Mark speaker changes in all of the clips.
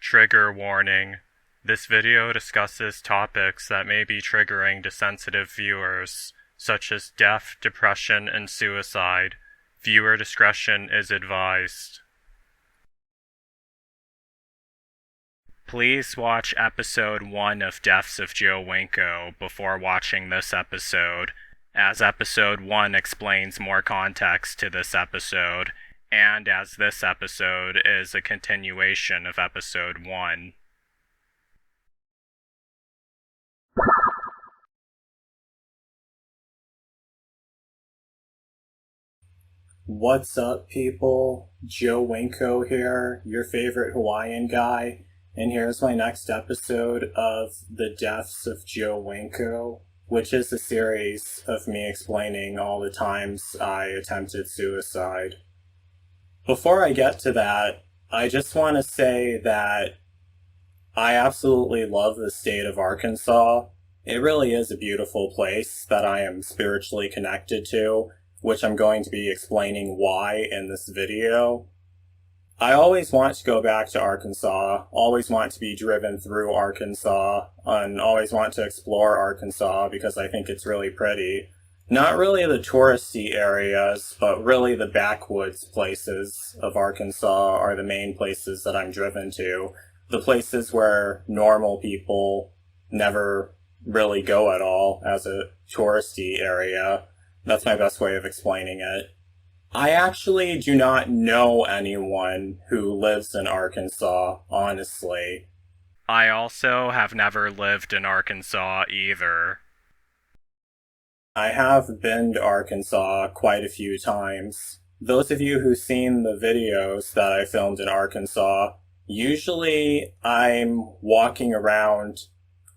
Speaker 1: Trigger warning. This video discusses topics that may be triggering to sensitive viewers, such as death, depression, and suicide. Viewer discretion is advised. Please watch episode 1 of Deaths of Joe Winko before watching this episode, as episode 1 explains more context to this episode, and as this episode is a continuation of episode 1.
Speaker 2: What's up, people? Joe Winko here, your favorite Hawaiian guy, and here's my next episode of The Deaths of Joe Winko, which is a series of me explaining all the times I attempted suicide. Before I get to that, I just want to say that I absolutely love the state of Arkansas. It really is a beautiful place that I am spiritually connected to, which I'm going to be explaining why in this video. I always want to go back to Arkansas, always want to be driven through Arkansas, and always want to explore Arkansas because I think it's really pretty. Not really the touristy areas, but really the backwoods places of Arkansas are the main places that I'm driven to. The places where normal people never really go at all as a touristy area. That's my best way of explaining it. I actually do not know anyone who lives in Arkansas, honestly.
Speaker 1: I also have never lived in Arkansas either.
Speaker 2: I have been to Arkansas quite a few times. Those of you who've seen the videos that I filmed in Arkansas, usually I'm walking around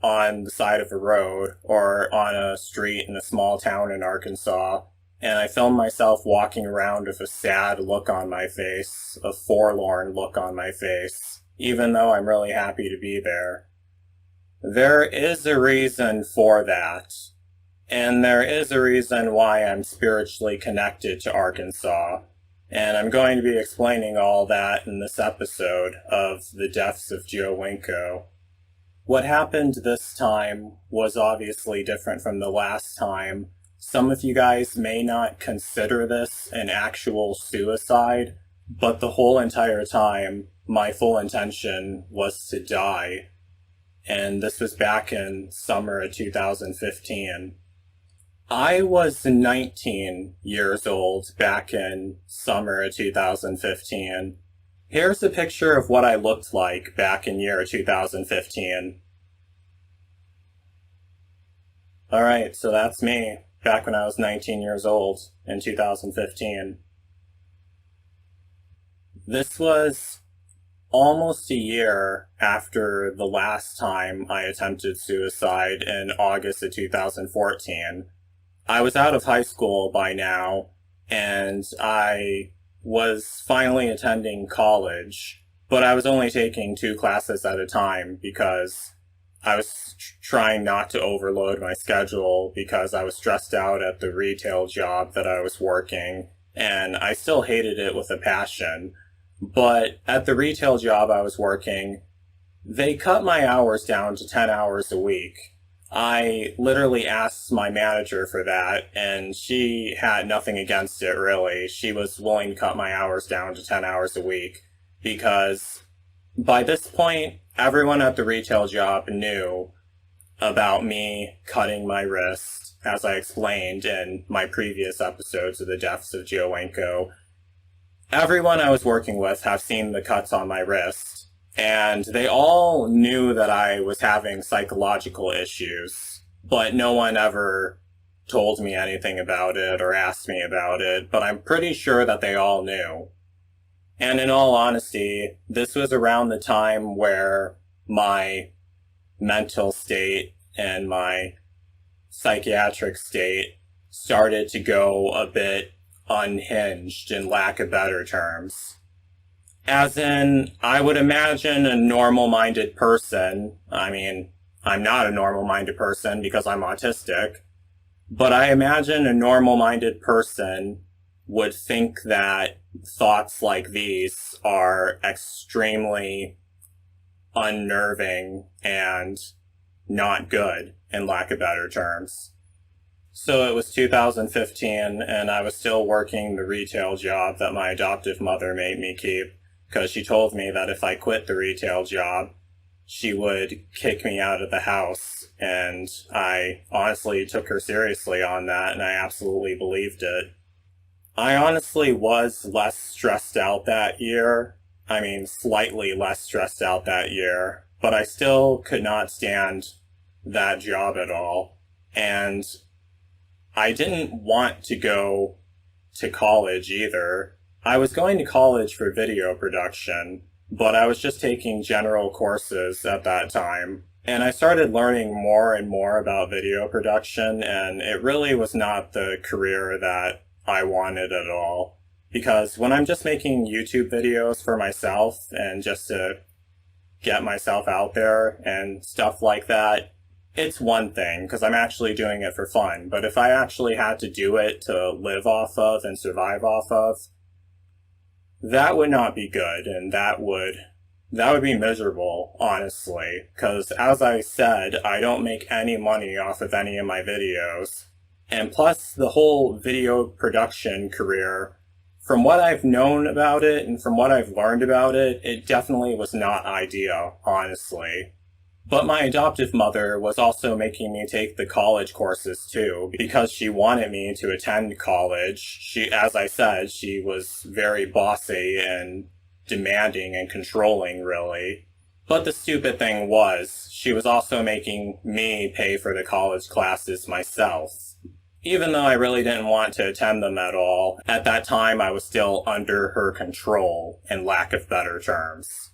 Speaker 2: on the side of a road or on a street in a small town in Arkansas, and I film myself walking around with a sad look on my face, a forlorn look on my face, even though I'm really happy to be there. There is a reason for that. And there is a reason why I'm spiritually connected to Arkansas, and I'm going to be explaining all that in this episode of The Deaths of Joe Winko. What happened this time was obviously different from the last time. Some of you guys may not consider this an actual suicide, but the whole entire time, my full intention was to die. And this was back in summer of 2015. I was 19 years old back in summer of 2015. Here's a picture of what I looked like back in year 2015. Alright, so that's me, back when I was 19 years old in 2015. This was almost a year after the last time I attempted suicide in August of 2014. I was out of high school by now, and I was finally attending college, but I was only taking 2 classes at a time because I was trying not to overload my schedule because I was stressed out at the retail job that I was working, and I still hated it with a passion. But at the retail job I was working, they cut my hours down to 10 hours a week. I literally asked my manager for that, and she had nothing against it, really. She was willing to cut my hours down to 10 hours a week, because by this point, everyone at the retail job knew about me cutting my wrist, as I explained in my previous episodes of The Deaths of Joe Winko. Everyone I was working with have seen the cuts on my wrist. And they all knew that I was having psychological issues, but no one ever told me anything about it or asked me about it, but I'm pretty sure that they all knew. And in all honesty, this was around the time where my mental state and my psychiatric state started to go a bit unhinged, in lack of better terms. As in, I would imagine a normal-minded person, I mean, I'm not a normal-minded person because I'm autistic, but I imagine a normal-minded person would think that thoughts like these are extremely unnerving and not good, in lack of better terms. So it was 2015, and I was still working the retail job that my adoptive mother made me keep, because she told me that if I quit the retail job, she would kick me out of the house, and I honestly took her seriously on that, and I absolutely believed it. I honestly was less stressed out that year. I mean, slightly less stressed out that year, but I still could not stand that job at all. And I didn't want to go to college either. I was going to college for video production, but I was just taking general courses at that time. And I started learning more and more about video production, and it really was not the career that I wanted at all. Because when I'm just making YouTube videos for myself and just to get myself out there and stuff like that, it's one thing, because I'm actually doing it for fun. But if I actually had to do it to live off of and survive off of, that would not be good, and that would be miserable, honestly. Because as I said, I don't make any money off of any of my videos. And plus, the whole video production career, from what I've known about it and from what I've learned about it, it definitely was not ideal, honestly. But my adoptive mother was also making me take the college courses too, because she wanted me to attend college. She, as I said, she was very bossy and demanding and controlling, really. But the stupid thing was, she was also making me pay for the college classes myself. Even though I really didn't want to attend them at all, at that time I was still under her control, in lack of better terms.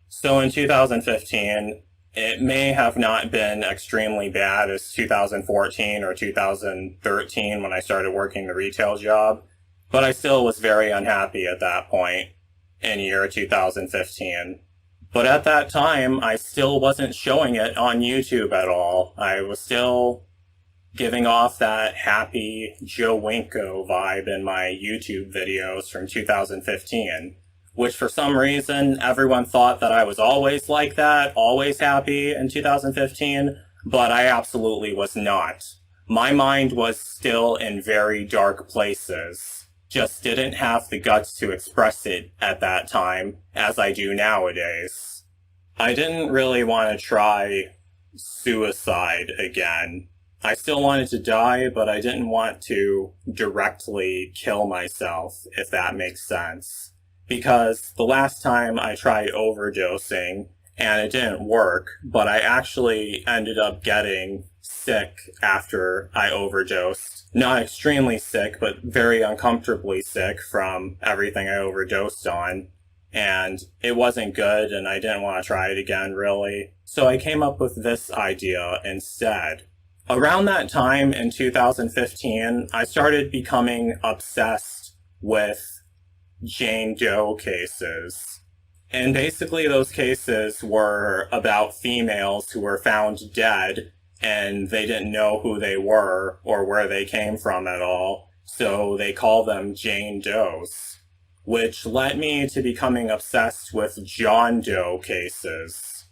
Speaker 2: So in 2015, it may have not been extremely bad as 2014 or 2013 when I started working the retail job, but I still was very unhappy at that point in year 2015. But at that time, I still wasn't showing it on YouTube at all. I was still giving off that happy Joe Winko vibe in my YouTube videos from 2015. Which for some reason, everyone thought that I was always like that, always happy in 2015, but I absolutely was not. My mind was still in very dark places. Just didn't have the guts to express it at that time, as I do nowadays. I didn't really want to try suicide again. I still wanted to die, but I didn't want to directly kill myself, if that makes sense. Because the last time I tried overdosing, and it didn't work, but I actually ended up getting sick after I overdosed. Not extremely sick, but very uncomfortably sick from everything I overdosed on. And it wasn't good, and I didn't want to try it again, really. So I came up with this idea instead. Around that time in 2015, I started becoming obsessed with John Doe cases. And basically those cases were about females who were found dead and they didn't know who they were or where they came from at all, so they call them John Does, which led me to becoming obsessed with John Doe cases,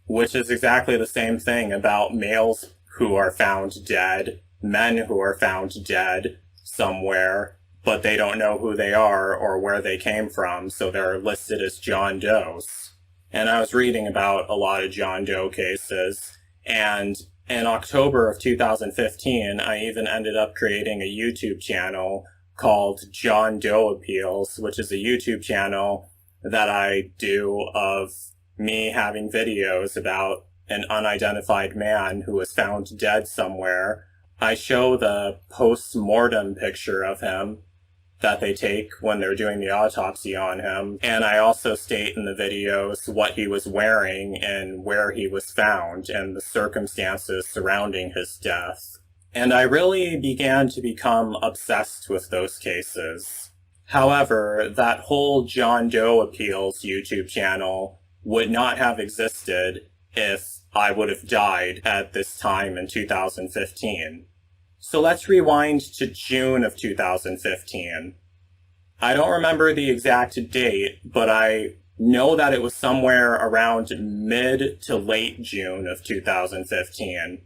Speaker 2: which is exactly the same thing about males who are found dead, men who are found dead somewhere, but they don't know who they are or where they came from, so they're listed as John Does. And I was reading about a lot of John Doe cases, and in October of 2015, I even ended up creating a YouTube channel called John Doe Appeals, which is a YouTube channel that I do of me having videos about an unidentified man who was found dead somewhere. I show the post-mortem picture of him that they take when they're doing the autopsy on him. And I also state in the videos what he was wearing and where he was found and the circumstances surrounding his death. And I really began to become obsessed with those cases. However, that whole John Doe Appeals YouTube channel would not have existed if I would have died at this time in 2015. So let's rewind to June of 2015. I don't remember the exact date, but I know that it was somewhere around mid to late June of 2015.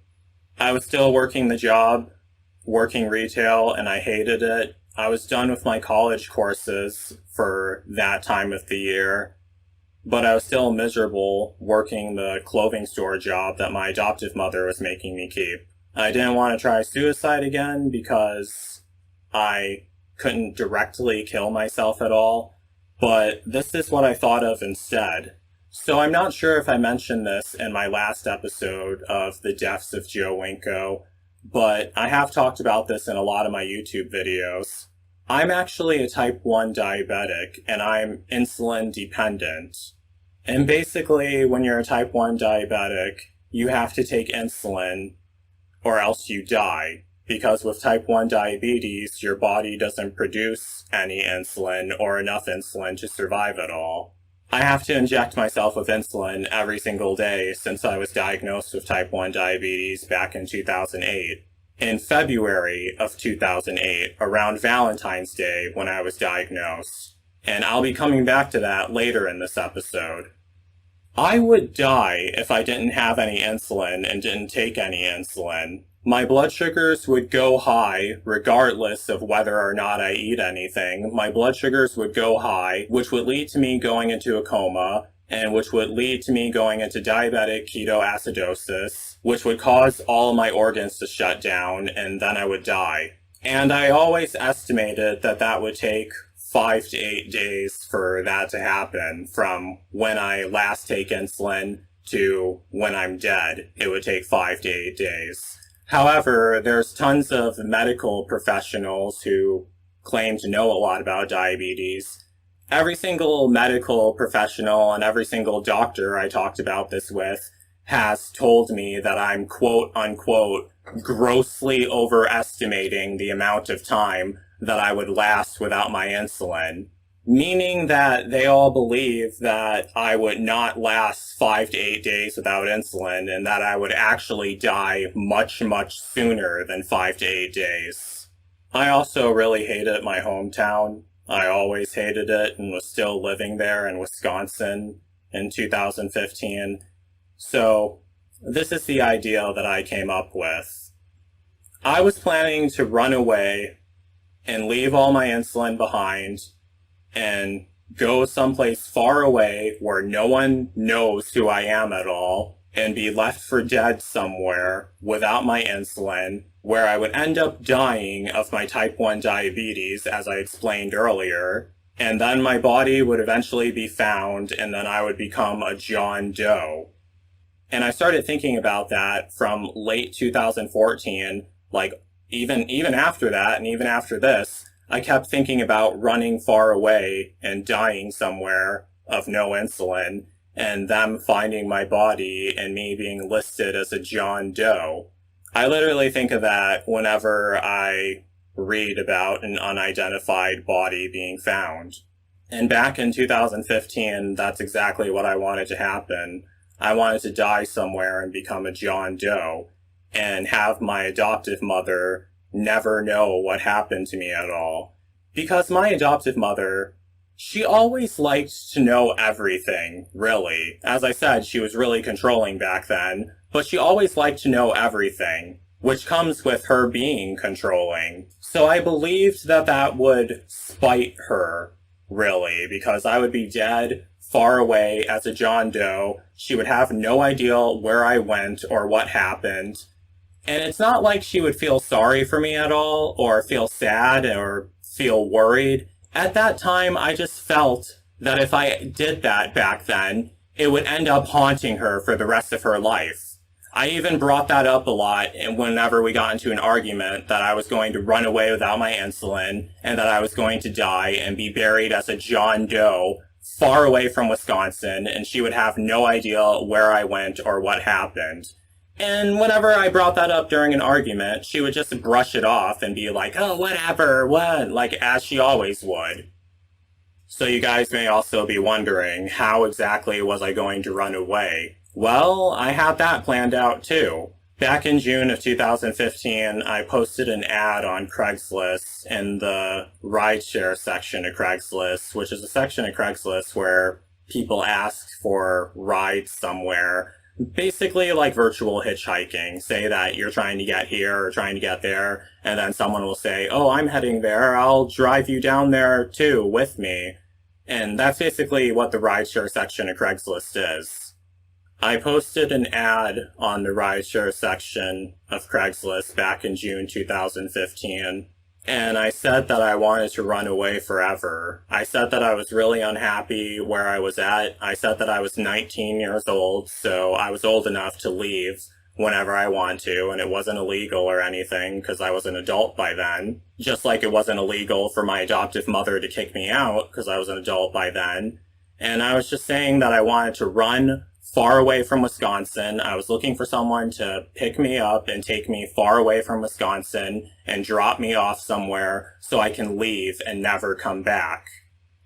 Speaker 2: I was still working the job, working retail, and I hated it. I was done with my college courses for that time of the year, but I was still miserable working the clothing store job that my adoptive mother was making me keep. I didn't want to try suicide again because I couldn't directly kill myself at all, but this is what I thought of instead. So I'm not sure if I mentioned this in my last episode of the Deaths of Joe Winko, but I have talked about this in a lot of my YouTube videos. I'm actually a type 1 diabetic, and I'm insulin dependent. And basically, when you're a type 1 diabetic, you have to take insulin or else you die. Because with type 1 diabetes, your body doesn't produce any insulin or enough insulin to survive at all. I have to inject myself with insulin every single day since I was diagnosed with type 1 diabetes back in 2008. In February of 2008, around Valentine's Day when I was diagnosed. And I'll be coming back to that later in this episode. I would die if I didn't have any insulin and didn't take any insulin. My blood sugars would go high regardless of whether or not I eat anything. My blood sugars would go high, which would lead to me going into a coma, and which would lead to me going into diabetic ketoacidosis, which would cause all my organs to shut down, and then I would die. And I always estimated that that would take 5 to 8 days for that to happen, from when I last take insulin to when I'm dead. It would take 5 to 8 days. However, there's tons of medical professionals who claim to know a lot about diabetes. Every single medical professional and every single doctor I talked about this with has told me that I'm quote unquote grossly overestimating the amount of time that I would last without my insulin. Meaning that they all believe that I would not last 5 to 8 days without insulin and that I would actually die much, much sooner than 5 to 8 days. I also really hated my hometown. I always hated it and was still living there in Wisconsin in 2015. So this is the idea that I came up with. I was planning to run away and leave all my insulin behind and go someplace far away where no one knows who I am at all and be left for dead somewhere without my insulin, where I would end up dying of my type 1 diabetes, as I explained earlier, and then my body would eventually be found, and then I would become a John Doe. And I started thinking about that from late 2014, like even after that, and even after this, I kept thinking about running far away and dying somewhere of no insulin, and them finding my body and me being listed as a John Doe. I literally think of that whenever I read about an unidentified body being found. And back in 2015, that's exactly what I wanted to happen. I wanted to die somewhere and become a John Doe, and have my adoptive mother never know what happened to me at all. Because my adoptive mother, she always liked to know everything, really. As I said, she was really controlling back then, but she always liked to know everything, which comes with her being controlling. So I believed that that would spite her, really, because I would be dead, far away as a John Doe. She would have no idea where I went or what happened. And it's not like she would feel sorry for me at all, or feel sad, or feel worried. At that time, I just felt that if I did that back then, it would end up haunting her for the rest of her life. I even brought that up a lot and whenever we got into an argument, that I was going to run away without my insulin, and that I was going to die and be buried as a John Doe far away from Wisconsin, and she would have no idea where I went or what happened. And whenever I brought that up during an argument, she would just brush it off and be like, oh, whatever, what? Like, as she always would. So you guys may also be wondering, how exactly was I going to run away? Well, I had that planned out too. Back in June of 2015, I posted an ad on Craigslist in the rideshare section of Craigslist, which is a section of Craigslist where people ask for rides somewhere. Basically like virtual hitchhiking. Say that you're trying to get here or trying to get there, and then someone will say, oh, I'm heading there, I'll drive you down there too with me. And that's basically what the rideshare section of Craigslist is. I posted an ad on the rideshare section of Craigslist back in June 2015. And I said that I wanted to run away forever. I said that I was really unhappy where I was at. I said that I was 19 years old, so I was old enough to leave whenever I want to, and it wasn't illegal or anything because I was an adult by then. Just like it wasn't illegal for my adoptive mother to kick me out because I was an adult by then. And I was just saying that I wanted to run far away from Wisconsin. I was looking for someone to pick me up and take me far away from Wisconsin and drop me off somewhere so I can leave and never come back.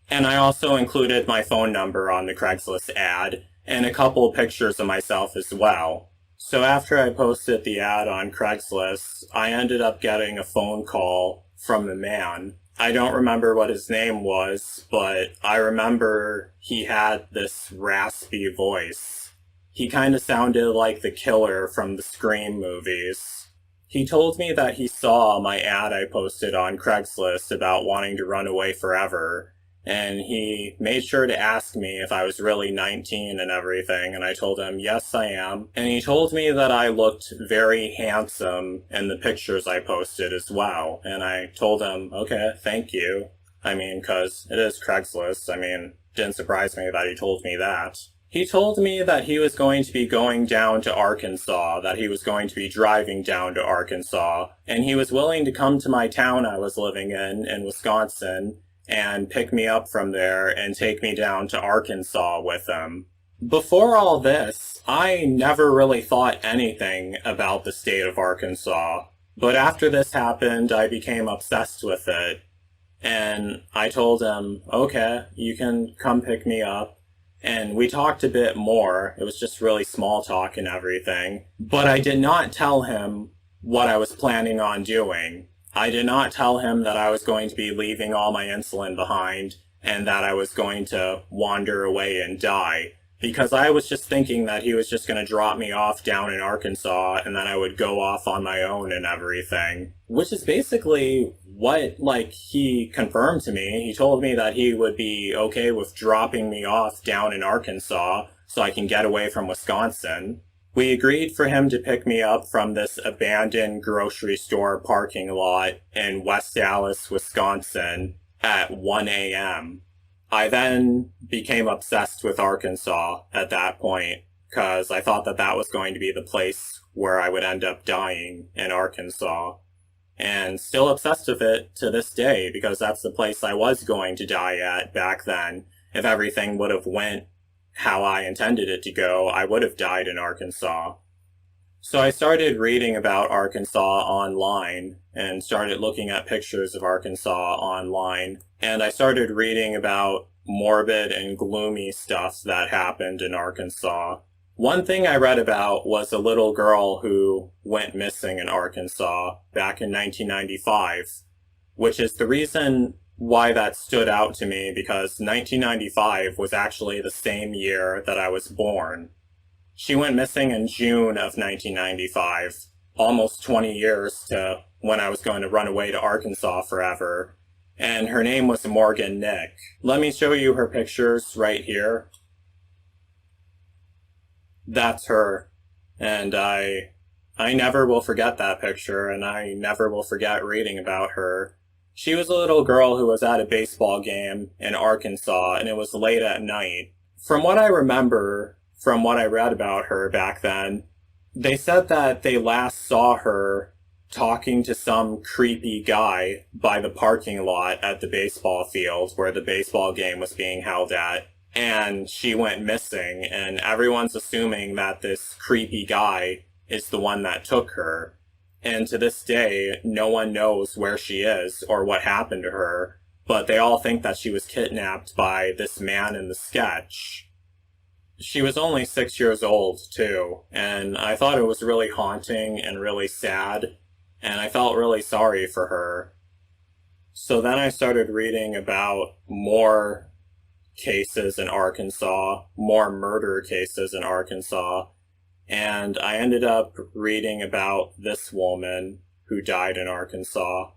Speaker 2: And I also included my phone number on the Craigslist ad and a couple pictures of myself as well. So after I posted the ad on Craigslist, I ended up getting a phone call from a man. I don't remember what his name was, but I remember he had this raspy voice. He kind of sounded like the killer from the Scream movies. He told me that he saw my ad I posted on Craigslist about wanting to run away forever, and he made sure to ask me if I was really 19 and everything, and I told him, yes, I am. And he told me that I looked very handsome in the pictures I posted as well, and I told him, okay, thank you. I mean, 'cause it is Craigslist. I mean, didn't surprise me that he told me that. He told me that he was going to be going down to Arkansas, that he was going to be driving down to Arkansas, and he was willing to come to my town I was living in Wisconsin, and pick me up from there and take me down to Arkansas with him. Before all this, I never really thought anything about the state of Arkansas, but after this happened, I became obsessed with it, and I told him, okay, you can come pick me up. And we talked a bit more. It was just really small talk and everything. But I did not tell him what I was planning on doing. I did not tell him that I was going to be leaving all my insulin behind and that I was going to wander away and die. Because I was just thinking that he was just going to drop me off down in Arkansas and then I would go off on my own and everything. Which is basically what, he confirmed to me. He told me that he would be okay with dropping me off down in Arkansas so I can get away from Wisconsin. We agreed for him to pick me up from this abandoned grocery store parking lot in West Allis, Wisconsin at 1 a.m. I then became obsessed with Arkansas at that point, because I thought that that was going to be the place where I would end up dying in Arkansas. And still obsessed with it to this day, because that's the place I was going to die at back then. If everything would have went how I intended it to go, I would have died in Arkansas. So I started reading about Arkansas online and started looking at pictures of Arkansas online. And I started reading about morbid and gloomy stuff that happened in Arkansas. One thing I read about was a little girl who went missing in Arkansas back in 1995, which is the reason why that stood out to me, because 1995 was actually the same year that I was born. She went missing in June of 1995, almost 20 years to when I was going to run away to Arkansas forever. And her name was Morgan Nick. Let me show you her pictures right here. That's her. And I never will forget that picture, and I never will forget reading about her. She was a little girl who was at a baseball game in Arkansas, and it was late at night. From what I remember, from what I read about her back then, they said that they last saw her talking to some creepy guy by the parking lot at the baseball field where the baseball game was being held at, and she went missing, and everyone's assuming that this creepy guy is the one that took her. And to this day, no one knows where she is or what happened to her, but they all think that she was kidnapped by this man in the sketch. She was only 6 years old, too, and I thought it was really haunting and really sad, and I felt really sorry for her. So then I started reading about more cases in Arkansas, more murder cases in Arkansas, and I ended up reading about this woman who died in Arkansas.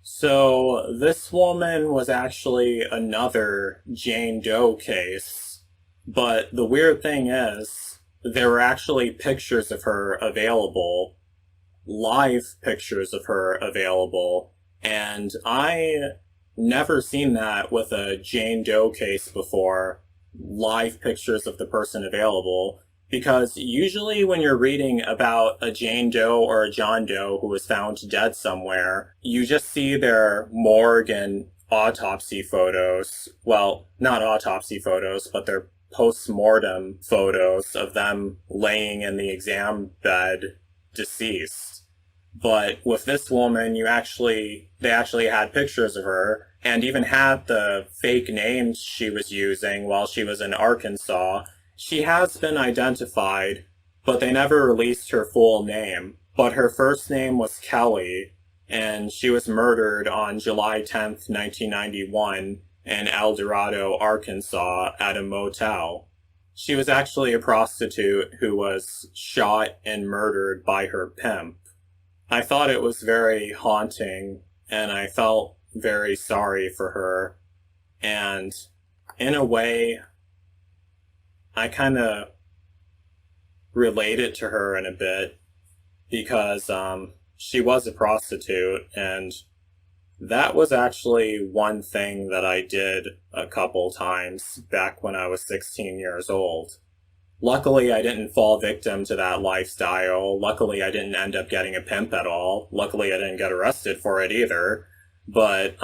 Speaker 2: So, this woman was actually another Jane Doe case, but the weird thing is, there were actually pictures of her available, live pictures of her available, and I never seen that with a Jane Doe case before, live pictures of the person available, because usually when you're reading about a Jane Doe or a John Doe who was found dead somewhere, you just see their morgue and autopsy photos. Well, not autopsy photos, but their post-mortem photos of them laying in the exam bed deceased. But with this woman, they actually had pictures of her and even had the fake names she was using while she was in Arkansas. She has been identified, but they never released her full name. But her first name was Kelly, and she was murdered on July 10th, 1991 in El Dorado, Arkansas at a motel. She was actually a prostitute who was shot and murdered by her pimp. I thought it was very haunting, and I felt very sorry for her. And in a way, I kind of related to her in a bit because she was a prostitute, and that was actually one thing that I did a couple times back when I was 16 years old. Luckily, I didn't fall victim to that lifestyle. Luckily, I didn't end up getting a pimp at all. Luckily, I didn't get arrested for it either. But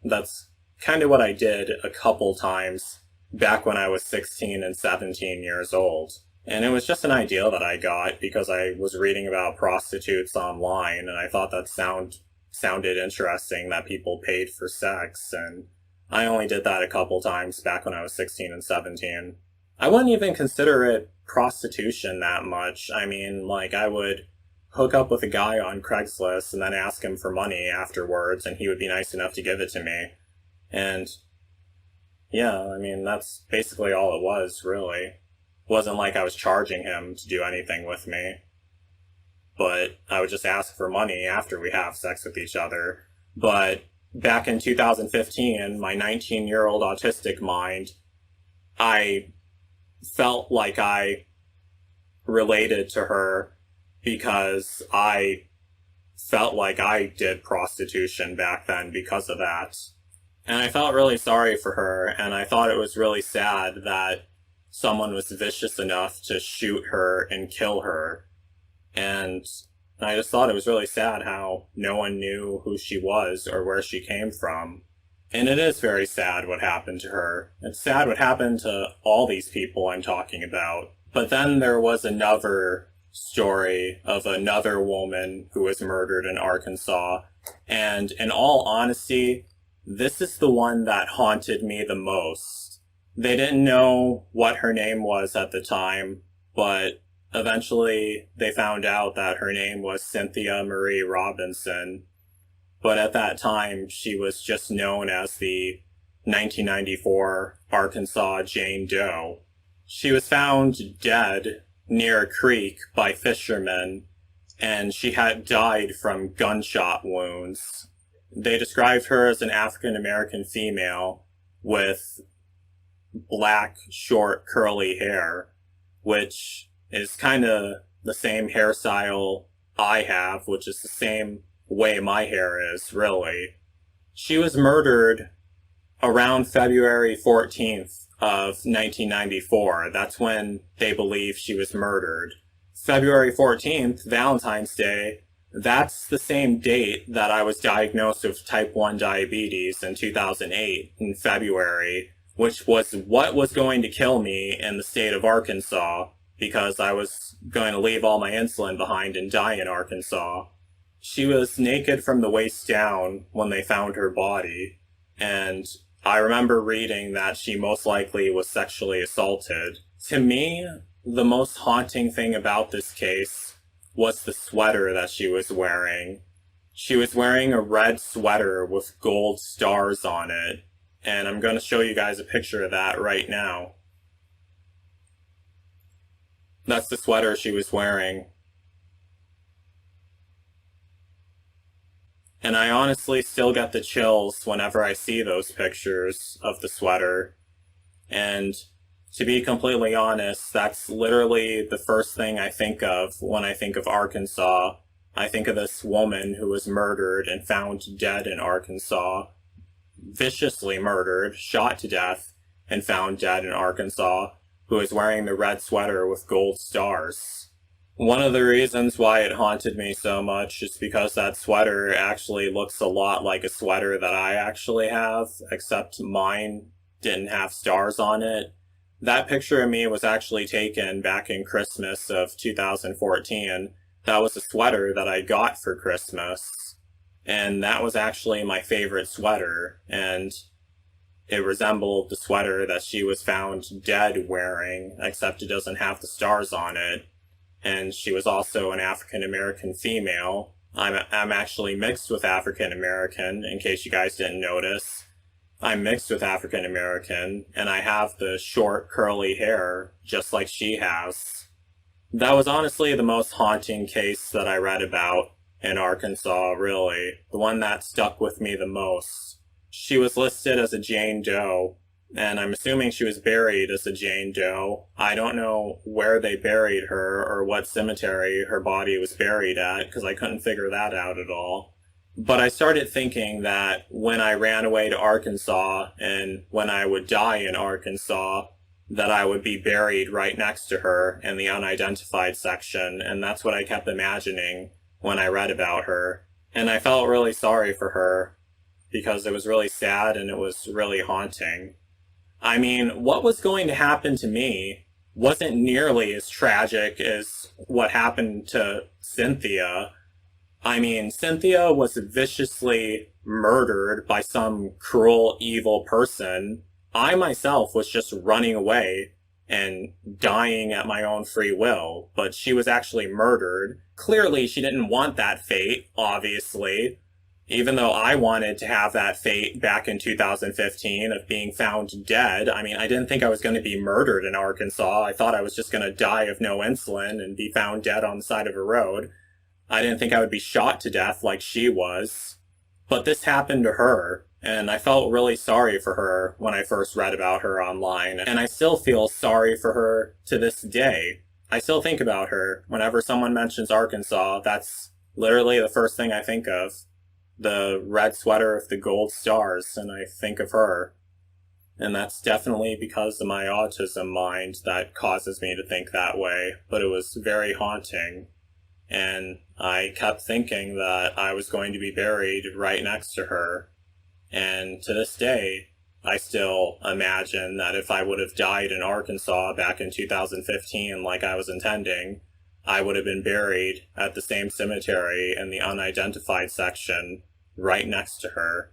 Speaker 2: that's kind of what I did a couple times back when I was 16 and 17 years old. And it was just an idea that I got because I was reading about prostitutes online, and I thought that sounded interesting, that people paid for sex, and I only did that a couple times back when I was 16 and 17. I wouldn't even consider it prostitution that much. I mean, like, I would hook up with a guy on Craigslist and then ask him for money afterwards, and he would be nice enough to give it to me. And yeah, I mean, that's basically all it was, really. It wasn't like I was charging him to do anything with me. But I would just ask for money after we have sex with each other. But back in 2015, my 19-year-old autistic mind, I felt like I related to her because I felt like I did prostitution back then because of that. And I felt really sorry for her, and I thought it was really sad that someone was vicious enough to shoot her and kill her. And I just thought it was really sad how no one knew who she was or where she came from. And it is very sad what happened to her. It's sad what happened to all these people I'm talking about. But then there was another story of another woman who was murdered in Arkansas. And in all honesty, this is the one that haunted me the most. They didn't know what her name was at the time, but eventually they found out that her name was Cynthia Marie Robinson. But at that time, she was just known as the 1994 Arkansas Jane Doe. She was found dead near a creek by fishermen, and she had died from gunshot wounds. They described her as an African-American female with black, short, curly hair, which is kind of the same hairstyle I have, which is the same way my hair is, really. She was murdered around February 14th of 1994. That's when they believe she was murdered. February 14th, Valentine's Day, that's the same date that I was diagnosed with type 1 diabetes in 2008 in February, which was what was going to kill me in the state of Arkansas, because I was going to leave all my insulin behind and die in Arkansas. She was naked from the waist down when they found her body, and I remember reading that she most likely was sexually assaulted. To me, the most haunting thing about this case was the sweater that she was wearing. She was wearing a red sweater with gold stars on it, and I'm going to show you guys a picture of that right now. That's the sweater she was wearing. And I honestly still get the chills whenever I see those pictures of the sweater. And to be completely honest, that's literally the first thing I think of when I think of Arkansas. I think of this woman who was murdered and found dead in Arkansas, viciously murdered, shot to death, and found dead in Arkansas, who was wearing the red sweater with gold stars. One of the reasons why it haunted me so much is because that sweater actually looks a lot like a sweater that I actually have, except mine didn't have stars on it. That picture of me was actually taken back in Christmas of 2014. That was a sweater that I got for Christmas. And that was actually my favorite sweater. And it resembled the sweater that she was found dead wearing, except it doesn't have the stars on it. And she was also an African American female. I'm actually mixed with African American, in case you guys didn't notice. I'm mixed with African American, and I have the short curly hair, just like she has. That was honestly the most haunting case that I read about in Arkansas, really. The one that stuck with me the most. She was listed as a Jane Doe, and I'm assuming she was buried as a Jane Doe. I don't know where they buried her or what cemetery her body was buried at, because I couldn't figure that out at all. But I started thinking that when I ran away to Arkansas and when I would die in Arkansas, that I would be buried right next to her in the unidentified section, and that's what I kept imagining when I read about her. And I felt really sorry for her, because it was really sad and it was really haunting. I mean, what was going to happen to me wasn't nearly as tragic as what happened to Cynthia. I mean, Cynthia was viciously murdered by some cruel, evil person. I myself was just running away and dying at my own free will, but she was actually murdered. Clearly, she didn't want that fate, obviously. Even though I wanted to have that fate back in 2015 of being found dead, I mean, I didn't think I was going to be murdered in Arkansas. I thought I was just going to die of no insulin and be found dead on the side of a road. I didn't think I would be shot to death like she was. But this happened to her, and I felt really sorry for her when I first read about her online. And I still feel sorry for her to this day. I still think about her. Whenever someone mentions Arkansas, that's literally the first thing I think of. The red sweater with the gold stars, and I think of her. And that's definitely because of my autism mind that causes me to think that way, but it was very haunting. And I kept thinking that I was going to be buried right next to her. And to this day, I still imagine that if I would have died in Arkansas back in 2015 like I was intending, I would have been buried at the same cemetery in the unidentified section right next to her.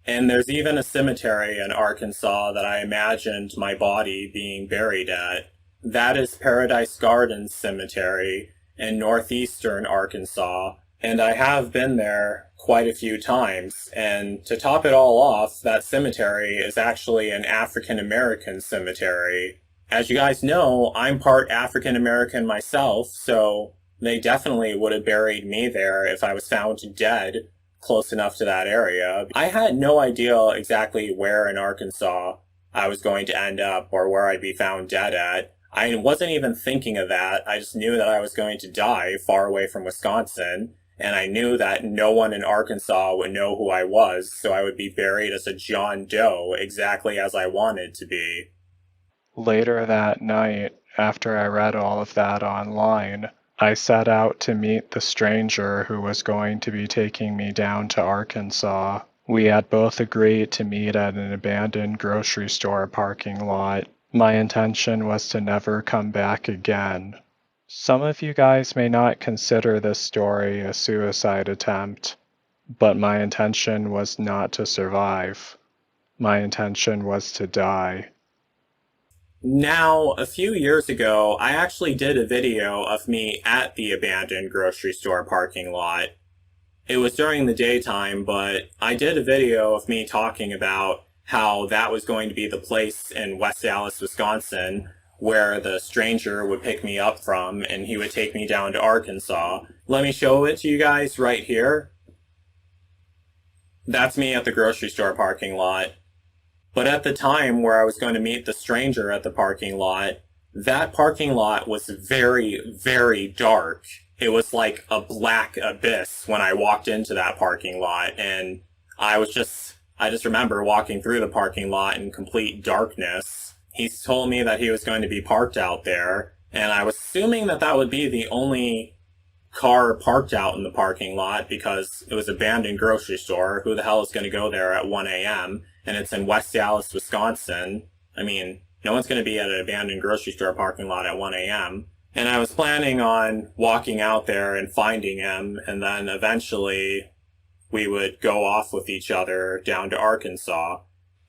Speaker 2: And there's even a cemetery in Arkansas that I imagined my body being buried at. That is Paradise Gardens Cemetery in northeastern Arkansas, and I have been there quite a few times. And to top it all off, that cemetery is actually an African American cemetery. As you guys know, I'm part African American myself, so they definitely would have buried me there if I was found dead close enough to that area. I had no idea exactly where in Arkansas I was going to end up or where I'd be found dead at. I wasn't even thinking of that. I just knew that I was going to die far away from Wisconsin, and I knew that no one in Arkansas would know who I was, so I would be buried as a John Doe exactly as I wanted to be.
Speaker 3: Later that night, after I read all of that online, I set out to meet the stranger who was going to be taking me down to Arkansas. We had both agreed to meet at an abandoned grocery store parking lot. My intention was to never come back again. Some of you guys may not consider this story a suicide attempt, but my intention was not to survive. My intention was to die.
Speaker 2: Now, a few years ago, I actually did a video of me at the abandoned grocery store parking lot. It was during the daytime, but I did a video of me talking about how that was going to be the place in West Allis, Wisconsin, where the stranger would pick me up from, and he would take me down to Arkansas. Let me show it to you guys right here. That's me at the grocery store parking lot. But at the time where I was going to meet the stranger at the parking lot, that parking lot was very, very dark. It was like a black abyss when I walked into that parking lot, and I just remember walking through the parking lot in complete darkness. He told me that he was going to be parked out there, and I was assuming that that would be the only car parked out in the parking lot because it was an abandoned grocery store. Who the hell is going to go there at 1 a.m.? And it's in West Allis, Wisconsin. I mean, no one's going to be at an abandoned grocery store parking lot at 1 a.m. And I was planning on walking out there and finding him, and then eventually we would go off with each other down to Arkansas.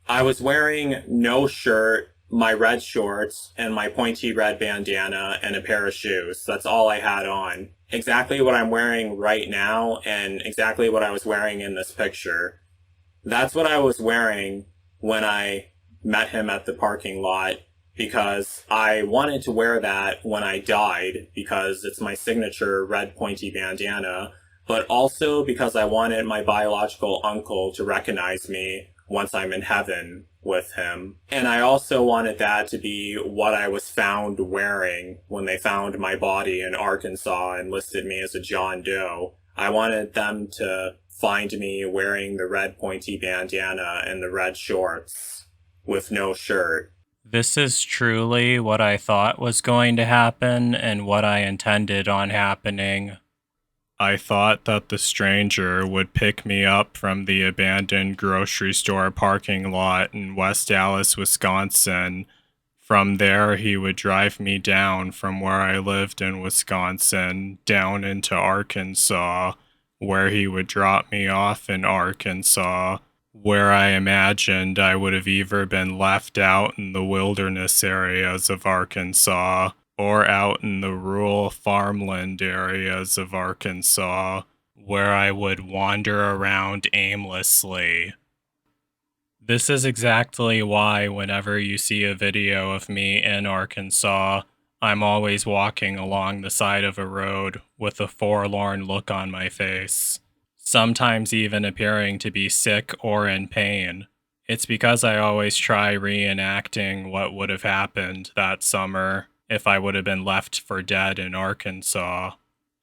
Speaker 2: I was wearing no shirt, my red shorts, and my pointy red bandana, and a pair of shoes. That's all I had on. Exactly what I'm wearing right now, and exactly what I was wearing in this picture. That's what I was wearing when I met him at the parking lot, because I wanted to wear that when I died, because it's my signature red pointy bandana, but also because I wanted my biological uncle to recognize me once I'm in heaven with him. And I also wanted that to be what I was found wearing when they found my body in Arkansas and listed me as a John Doe. I wanted them to find me wearing the red pointy bandana and the red shorts with no shirt.
Speaker 1: This is truly what I thought was going to happen and what I intended on happening.
Speaker 3: I thought that the stranger would pick me up from the abandoned grocery store parking lot in West Allis, Wisconsin. From there, he would drive me down from where I lived in Wisconsin down into Arkansas, where he would drop me off in Arkansas, where I imagined I would have either been left out in the wilderness areas of Arkansas or out in the rural farmland areas of Arkansas, where I would wander around aimlessly. This is exactly why whenever you see a video of me in Arkansas, I'm always walking along the side of a road with a forlorn look on my face, sometimes even appearing to be sick or in pain. It's because I always try reenacting what would have happened that summer if I would have been left for dead in Arkansas,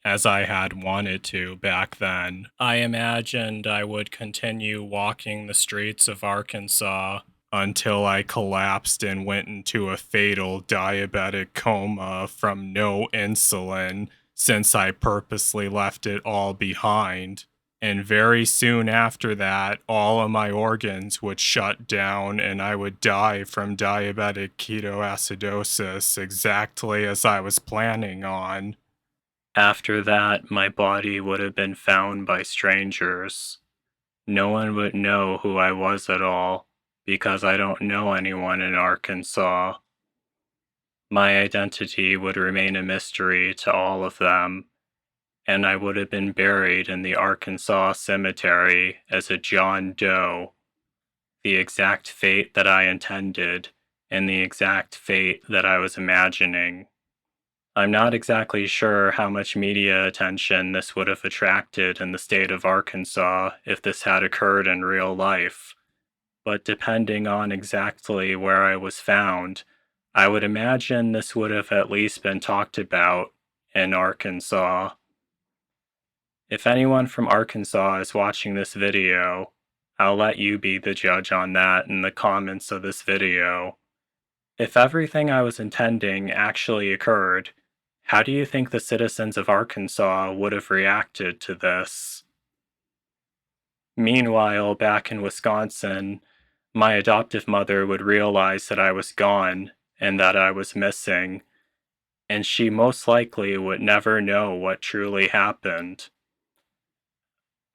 Speaker 3: as I had wanted to back then. I imagined I would continue walking the streets of Arkansas until I collapsed and went into a fatal diabetic coma from no insulin, since I purposely left it all behind. And very soon after that, all of my organs would shut down and I would die from diabetic ketoacidosis, exactly as I was planning on. After that, my body would have been found by strangers. No one would know who I was at all, because I don't know anyone in Arkansas. My identity would remain a mystery to all of them, and I would have been buried in the Arkansas cemetery as a John Doe, the exact fate that I intended and the exact fate that I was imagining. I'm not exactly sure how much media attention this would have attracted in the state of Arkansas if this had occurred in real life, but depending on exactly where I was found, I would imagine this would have at least been talked about in Arkansas. If anyone from Arkansas is watching this video, I'll let you be the judge on that in the comments of this video. If everything I was intending actually occurred, how do you think the citizens of Arkansas would have reacted to this? Meanwhile, back in Wisconsin, my adoptive mother would realize that I was gone and that I was missing, and she most likely would never know what truly happened.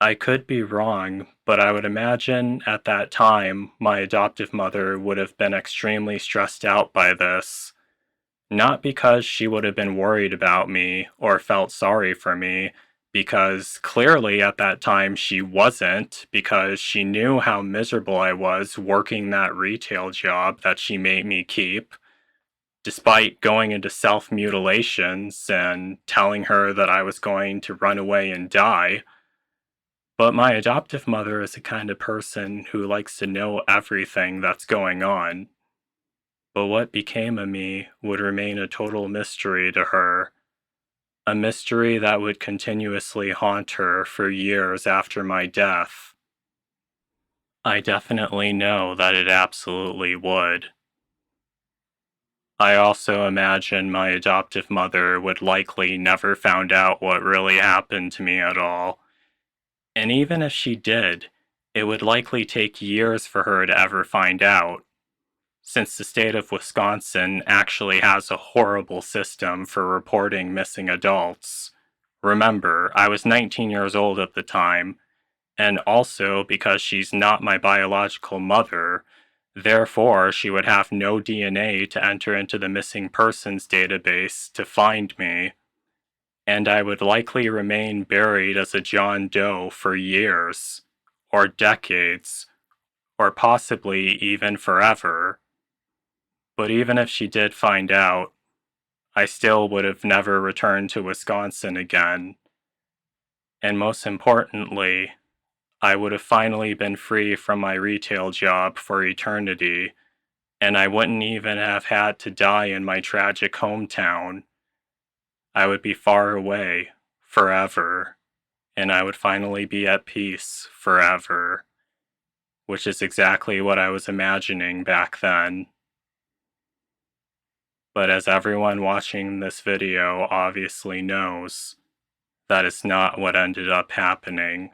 Speaker 3: I could be wrong, but I would imagine at that time my adoptive mother would have been extremely stressed out by this. Not because she would have been worried about me or felt sorry for me, because clearly at that time she wasn't, because she knew how miserable I was working that retail job that she made me keep, despite going into self mutilations and telling her that I was going to run away and die. But my adoptive mother is the kind of person who likes to know everything that's going on. But what became of me would remain a total mystery to her, a mystery that would continuously haunt her for years after my death. I definitely know that it absolutely would. I also imagine my adoptive mother would likely never found out what really happened to me at all. And even if she did, it would likely take years for her to ever find out, since the state of Wisconsin actually has a horrible system for reporting missing adults. Remember, I was 19 years old at the time, and also because she's not my biological mother, therefore she would have no DNA to enter into the missing persons database to find me, and I would likely remain buried as a John Doe for years, or decades, or possibly even forever. But even if she did find out, I still would have never returned to Wisconsin again. And most importantly, I would have finally been free from my retail job for eternity, and I wouldn't even have had to die in my tragic hometown. I would be far away, forever, and I would finally be at peace forever, which is exactly what I was imagining back then. But as everyone watching this video obviously knows, that is not what ended up happening.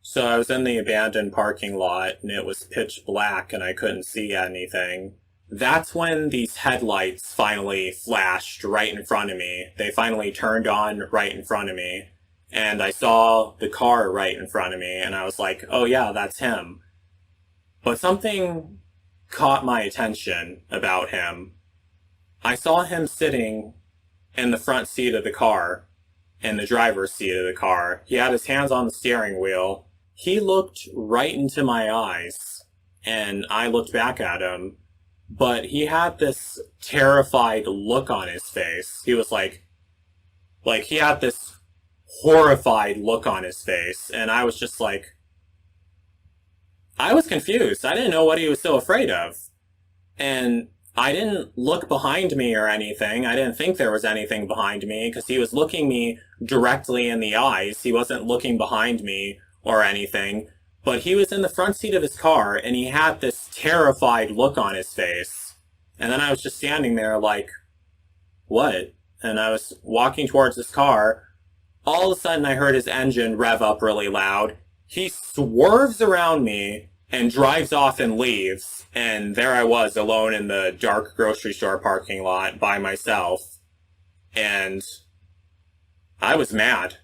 Speaker 2: So I was in the abandoned parking lot and it was pitch black and I couldn't see anything. That's when these headlights finally flashed right in front of me. They finally turned on right in front of me. And I saw the car right in front of me and I was like, oh yeah, that's him. But something caught my attention about him. I saw him sitting in the front seat of the car, in the driver's seat of the car. He had his hands on the steering wheel. He looked right into my eyes, and I looked back at him, but he had this terrified look on his face. He was like he had this horrified look on his face, and I was just like, I was confused. I didn't know what he was so afraid of. And I didn't look behind me or anything. I didn't think there was anything behind me because he was looking me directly in the eyes. He wasn't looking behind me or anything. But he was in the front seat of his car and he had this terrified look on his face. And then I was just standing there like, what? And I was walking towards his car. All of a sudden I heard his engine rev up really loud. He swerves around me and drives off and leaves. And there I was alone in the dark grocery store parking lot by myself. And I was mad.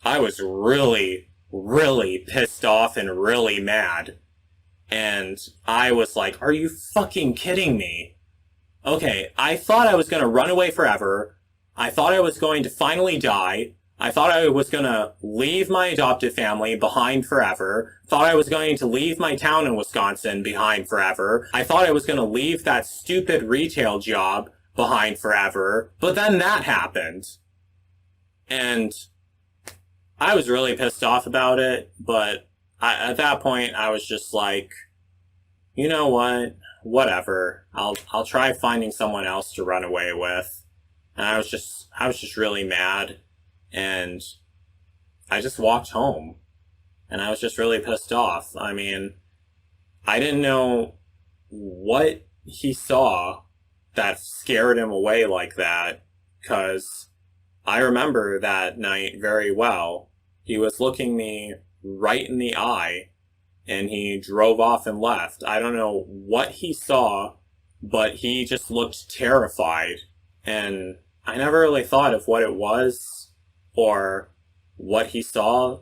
Speaker 2: I was really, really pissed off and really mad. And I was like, are you fucking kidding me? Okay, I thought I was going to run away forever. I thought I was going to finally die. I thought I was going to leave my adoptive family behind forever. Thought I was going to leave my town in Wisconsin behind forever. I thought I was going to leave that stupid retail job behind forever. But then that happened. And I was really pissed off about it. But at that point, I was just like, you know what? Whatever. I'll try finding someone else to run away with. And I was just really mad. And I just walked home. And I was just really pissed off. I mean, I didn't know what he saw that scared him away like that. 'Cause I remember that night very well. He was looking me right in the eye. And he drove off and left. I don't know what he saw, but he just looked terrified. And I never really thought of what it was or what he saw,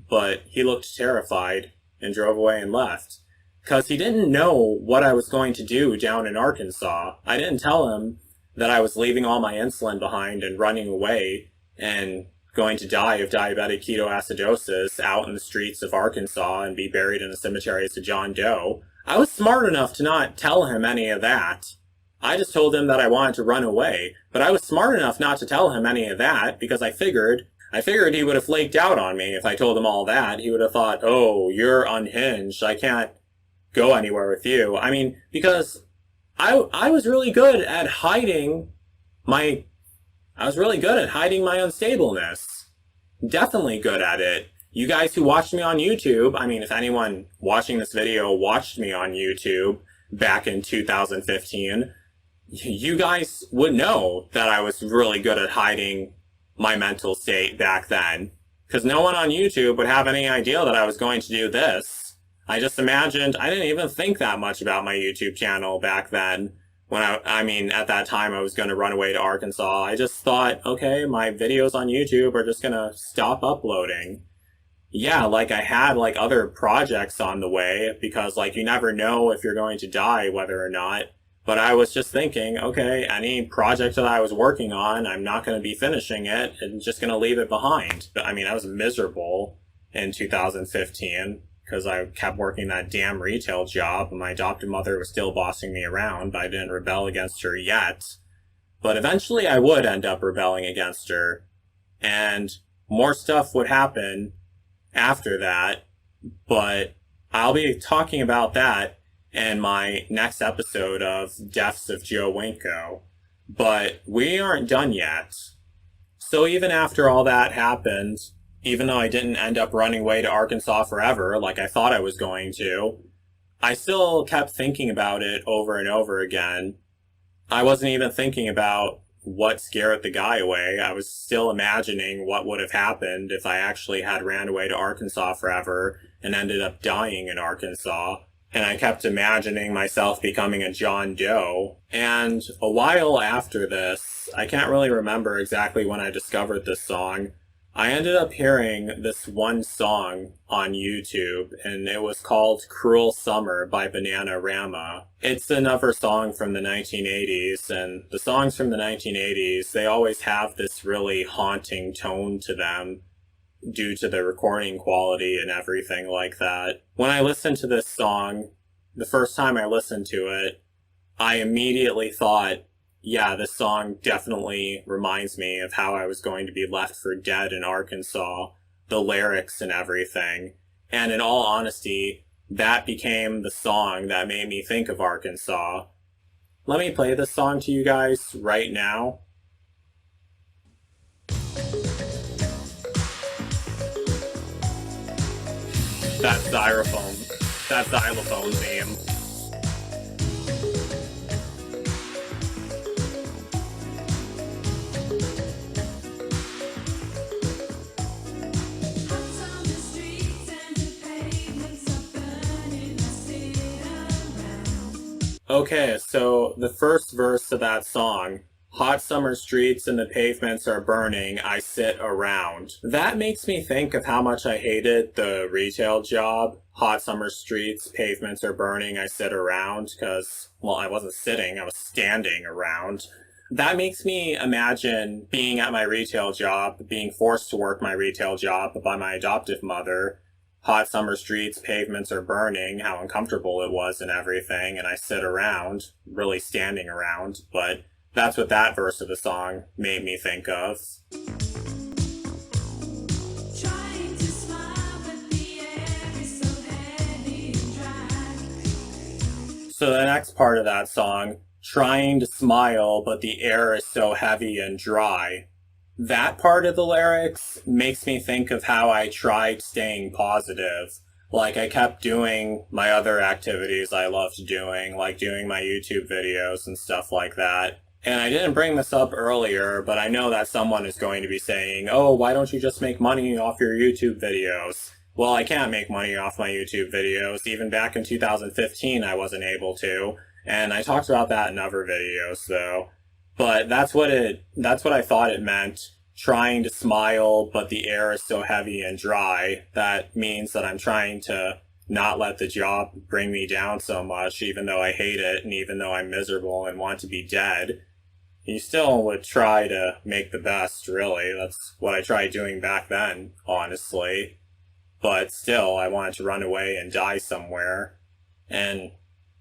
Speaker 2: but he looked terrified and drove away and left. Because he didn't know what I was going to do down in Arkansas. I didn't tell him that I was leaving all my insulin behind and running away and going to die of diabetic ketoacidosis out in the streets of Arkansas and be buried in a cemetery as a John Doe. I was smart enough to not tell him any of that. I just told him that I wanted to run away, but I was smart enough not to tell him any of that because I figured he would have flaked out on me if I told him all that. He would have thought, oh, you're unhinged, I can't go anywhere with you. I mean, because I was really good at hiding my unstableness. Definitely good at it. You guys who watched me on YouTube, I mean, if anyone watching this video watched me on YouTube back in 2015, you guys would know that I was really good at hiding my mental state back then. Because no one on YouTube would have any idea that I was going to do this. I just imagined, I didn't even think that much about my YouTube channel back then. When at that time I was going to run away to Arkansas. I just thought, okay, my videos on YouTube are just going to stop uploading. Yeah, like I had like other projects on the way because like you never know if you're going to die whether or not. But I was just thinking, okay, any project that I was working on, I'm not going to be finishing it and just going to leave it behind. But I mean, I was miserable in 2015. Because I kept working that damn retail job, and my adoptive mother was still bossing me around, but I didn't rebel against her yet. But eventually I would end up rebelling against her, and more stuff would happen after that, but I'll be talking about that in my next episode of Deaths of Joe Winko. But we aren't done yet. So even after all that happened, even though I didn't end up running away to Arkansas forever like I thought I was going to, I still kept thinking about it over and over again. I wasn't even thinking about what scared the guy away. I was still imagining what would have happened if I actually had ran away to Arkansas forever and ended up dying in Arkansas. And I kept imagining myself becoming a John Doe. And a while after this, I can't really remember exactly when I discovered this song, I ended up hearing this one song on YouTube, and it was called Cruel Summer by Bananarama. It's another song from the 1980s, and the songs from the 1980s, they always have this really haunting tone to them due to the recording quality and everything like that. When I listened to this song, the first time I listened to it, I immediately thought, yeah, this song definitely reminds me of how I was going to be left for dead in Arkansas, the lyrics and everything. And in all honesty, that became the song that made me think of Arkansas. Let me play this song to you guys right now. That's xylophone. That's xylophone theme. Okay, so the first verse of that song, hot summer streets and the pavements are burning, I sit around. That makes me think of how much I hated the retail job. Hot summer streets, pavements are burning, I sit around, because, well, I wasn't sitting, I was standing around. That makes me imagine being at my retail job, being forced to work my retail job by my adoptive mother. Hot summer streets, pavements are burning, how uncomfortable it was and everything, and I sit around, really standing around, but that's what that verse of the song made me think of. So the next part of that song, trying to smile, but the air is so heavy and dry. That part of the lyrics makes me think of how I tried staying positive. Like, I kept doing my other activities I loved doing, like doing my YouTube videos and stuff like that. And I didn't bring this up earlier, but I know that someone is going to be saying, oh, why don't you just make money off your YouTube videos? Well, I can't make money off my YouTube videos. Even back in 2015, I wasn't able to. And I talked about that in other videos, though. But that's what I thought it meant trying to smile, but the air is so heavy and dry. That means that I'm trying to not let the job bring me down so much, even though I hate it and even though I'm miserable and want to be dead. You still would try to make the best, really. That's what I tried doing back then, honestly. But still, I wanted to run away and die somewhere. And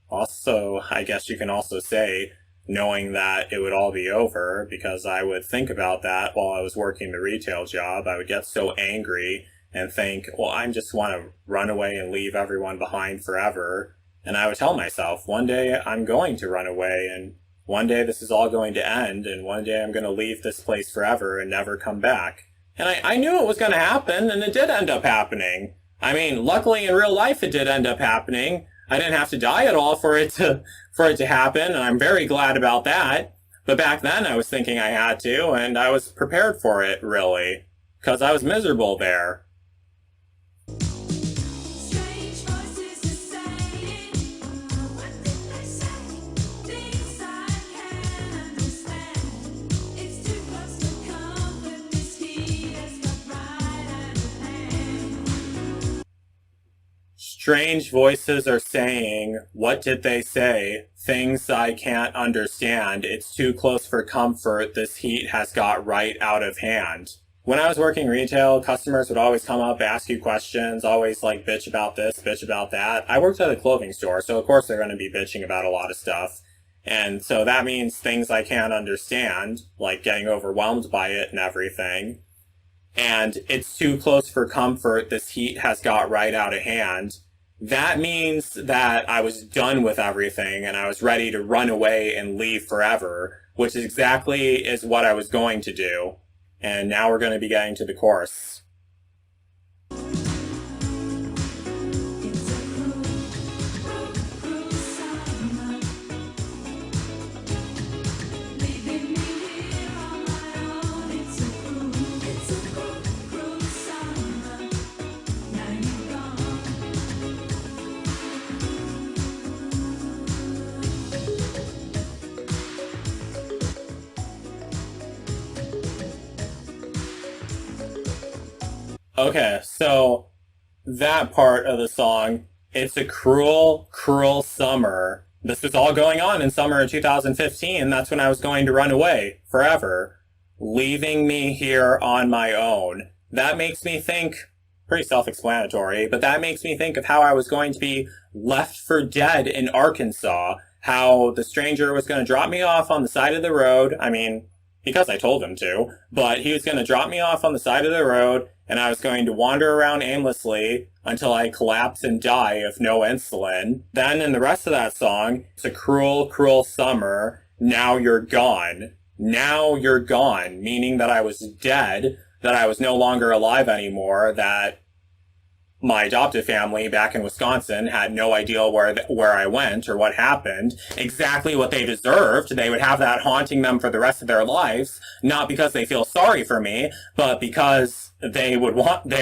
Speaker 2: also, I guess you can also say, knowing that it would all be over, because I would think about that while I was working the retail job. I would get so angry and think, well, I just want to run away and leave everyone behind forever. And I would tell myself, one day I'm going to run away, and one day this is all going to end, and one day I'm going to leave this place forever and never come back. And I knew it was going to happen, and it did end up happening. I mean, luckily in real life it did end up happening. I didn't have to die at all for it to happen, and I'm very glad about that. But back then I was thinking I had to, and I was prepared for it, really, because I was miserable there. Strange voices are saying, what did they say? Things I can't understand. It's too close for comfort. This heat has got right out of hand. When I was working retail, customers would always come up, ask you questions, always like bitch about this, bitch about that. I worked at a clothing store, so of course they're going to be bitching about a lot of stuff. And so that means things I can't understand, like getting overwhelmed by it and everything. And it's too close for comfort. This heat has got right out of hand. That means that I was done with everything and I was ready to run away and leave forever, which exactly is what I was going to do. And now we're going to be getting to the chorus. Okay, so that part of the song, it's a cruel, cruel summer. This was all going on in summer of 2015. That's when I was going to run away forever, leaving me here on my own. That makes me think, pretty self-explanatory, but that makes me think of how I was going to be left for dead in Arkansas, how the stranger was going to drop me off on the side of the road. I mean, because I told him to, but he was going to drop me off on the side of the road, and I was going to wander around aimlessly until I collapse and die of no insulin. Then in the rest of that song, it's a cruel, cruel summer. Now you're gone. Now you're gone, meaning that I was dead, that I was no longer alive anymore, that my adoptive family back in Wisconsin had no idea where I went or what happened, exactly what they deserved. They would have that haunting them for the rest of their lives, not because they feel sorry for me, but because they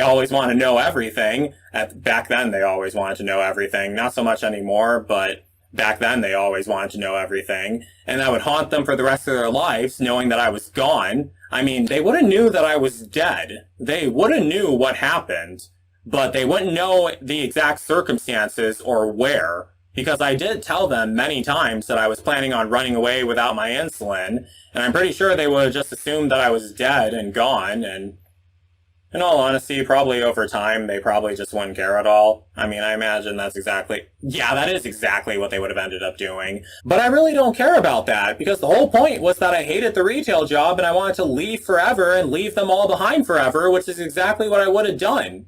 Speaker 2: always want to know everything. Back then they always wanted to know everything, not so much anymore, but back then they always wanted to know everything. And that would haunt them for the rest of their lives, knowing that I was gone. I mean, they would have knew that I was dead. They would have knew what happened. But they wouldn't know the exact circumstances or where, because I did tell them many times that I was planning on running away without my insulin, and I'm pretty sure they would have just assumed that I was dead and gone, and in all honesty, probably over time, they probably just wouldn't care at all. I mean, I imagine that is exactly what they would have ended up doing. But I really don't care about that, because the whole point was that I hated the retail job and I wanted to leave forever and leave them all behind forever, which is exactly what I would have done.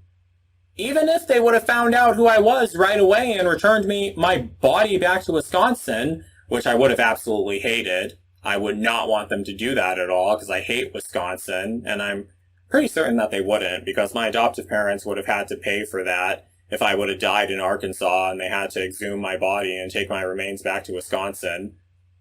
Speaker 2: Even if they would have found out who I was right away and returned my body back to Wisconsin, which I would have absolutely hated, I would not want them to do that at all, because I hate Wisconsin, and I'm pretty certain that they wouldn't, because my adoptive parents would have had to pay for that if I would have died in Arkansas and they had to exhume my body and take my remains back to Wisconsin.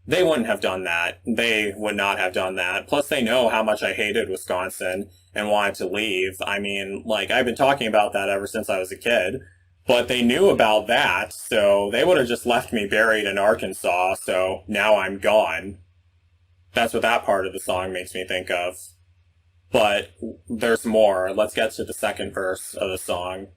Speaker 2: They wouldn't have done that. They would not have done that. Plus, they know how much I hated Wisconsin and wanted to leave. I mean, like, I've been talking about that ever since I was a kid. But they knew about that, so they would have just left me buried in Arkansas, so now I'm gone. That's what that part of the song makes me think of. But there's more. Let's get to the second verse of the song.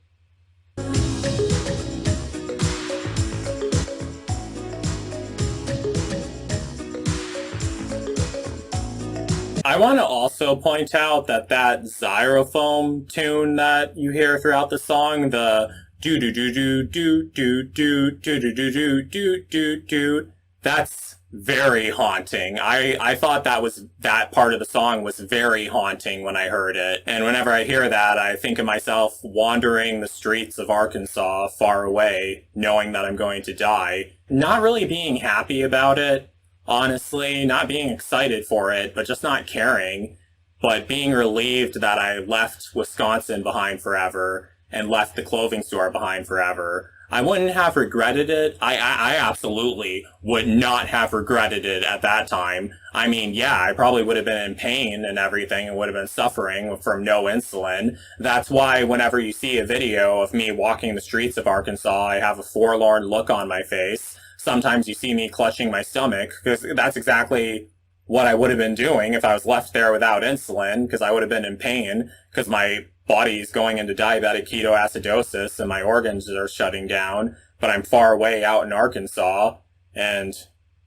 Speaker 2: I want to also point out that xylophone tune that you hear throughout the song, the do do do do do do do do do do do do do, that's very haunting. I thought that part of the song was very haunting when I heard it. And whenever I hear that, I think of myself wandering the streets of Arkansas far away, knowing that I'm going to die, not really being happy about it. Honestly, not being excited for it, but just not caring, but being relieved that I left Wisconsin behind forever and left the clothing store behind forever. I wouldn't have regretted it. I absolutely would not have regretted it at that time. I mean, yeah, I probably would have been in pain and everything and would have been suffering from no insulin. That's why whenever you see a video of me walking the streets of Arkansas, I have a forlorn look on my face. Sometimes you see me clutching my stomach, because that's exactly what I would have been doing if I was left there without insulin, because I would have been in pain, because my body's going into diabetic ketoacidosis and my organs are shutting down, but I'm far away out in Arkansas, and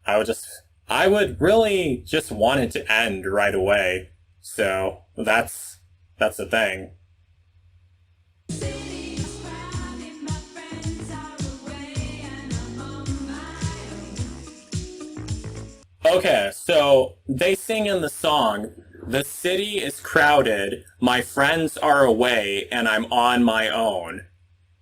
Speaker 2: I would really just want it to end right away. So that's the thing. Okay, so they sing in the song, "The city is crowded, my friends are away, and I'm on my own."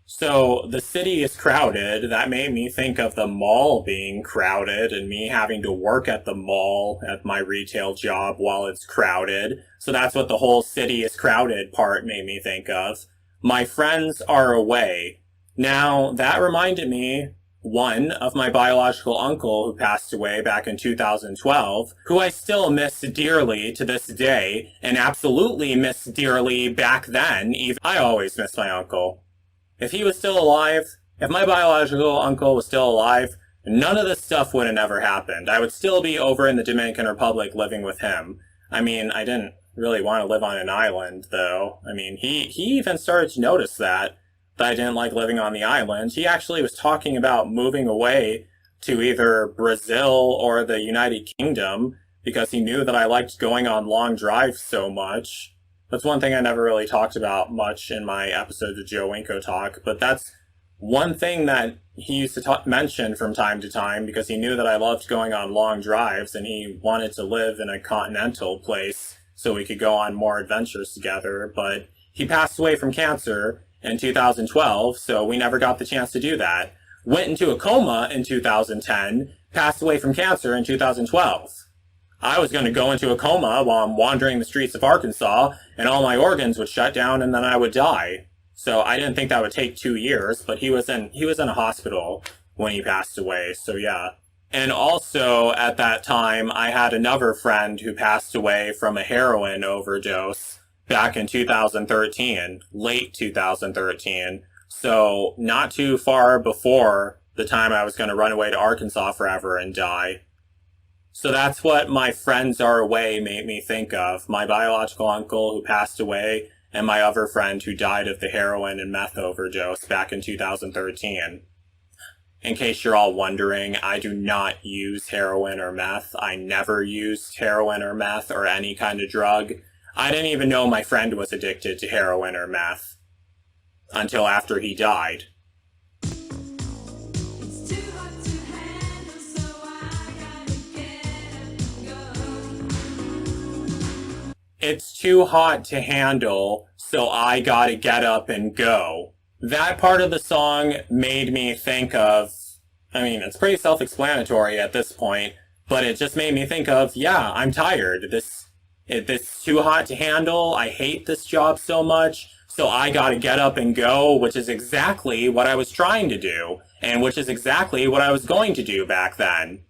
Speaker 2: So, the city is crowded, that made me think of the mall being crowded and me having to work at the mall at my retail job while it's crowded. So that's what the whole city is crowded part made me think of. My friends are away. Now, that reminded me, one, of my biological uncle who passed away back in 2012, who I still miss dearly to this day, and absolutely miss dearly back then. I always miss my uncle. If he was still alive, if my biological uncle was still alive, none of this stuff would have never happened. I would still be over in the Dominican Republic living with him. I mean, I didn't really want to live on an island, though. I mean, he even started to notice that I didn't like living on the island. He actually was talking about moving away to either Brazil or the United Kingdom because he knew that I liked going on long drives so much. That's one thing I never really talked about much in my episodes of Joe Winko Talk, but that's one thing that he used to mention from time to time because he knew that I loved going on long drives and he wanted to live in a continental place so we could go on more adventures together, but he passed away from cancer in 2012, so we never got the chance to do that. Went into a coma in 2010, passed away from cancer in 2012. I was going to go into a coma while I'm wandering the streets of Arkansas, and all my organs would shut down and then I would die. So I didn't think that would take 2 years, but he was in a hospital when he passed away, so yeah. And also, at that time, I had another friend who passed away from a heroin overdose back in 2013, late 2013. So, not too far before the time I was going to run away to Arkansas forever and die. So that's what my friends are away made me think of. My biological uncle who passed away, and my other friend who died of the heroin and meth overdose back in 2013. In case you're all wondering, I do not use heroin or meth. I never used heroin or meth or any kind of drug. I didn't even know my friend was addicted to heroin or meth until after he died. It's too hot to handle, so I gotta get up and go. That part of the song made me think of, I mean, it's pretty self-explanatory at this point, but it just made me think of, yeah, I'm tired. It's too hot to handle. I hate this job so much, so I gotta get up and go, which is exactly what I was trying to do, and which is exactly what I was going to do back then.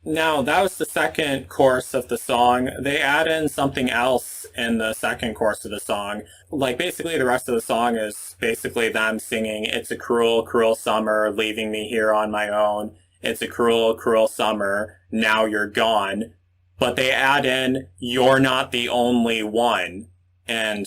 Speaker 2: Now, that was the second chorus of the song. They add in something else in the second chorus of the song. Like, basically, the rest of the song is basically them singing, "It's a cruel, cruel summer, leaving me here on my own. It's a cruel, cruel summer, now you're gone." But they add in, "You're not the only one." And,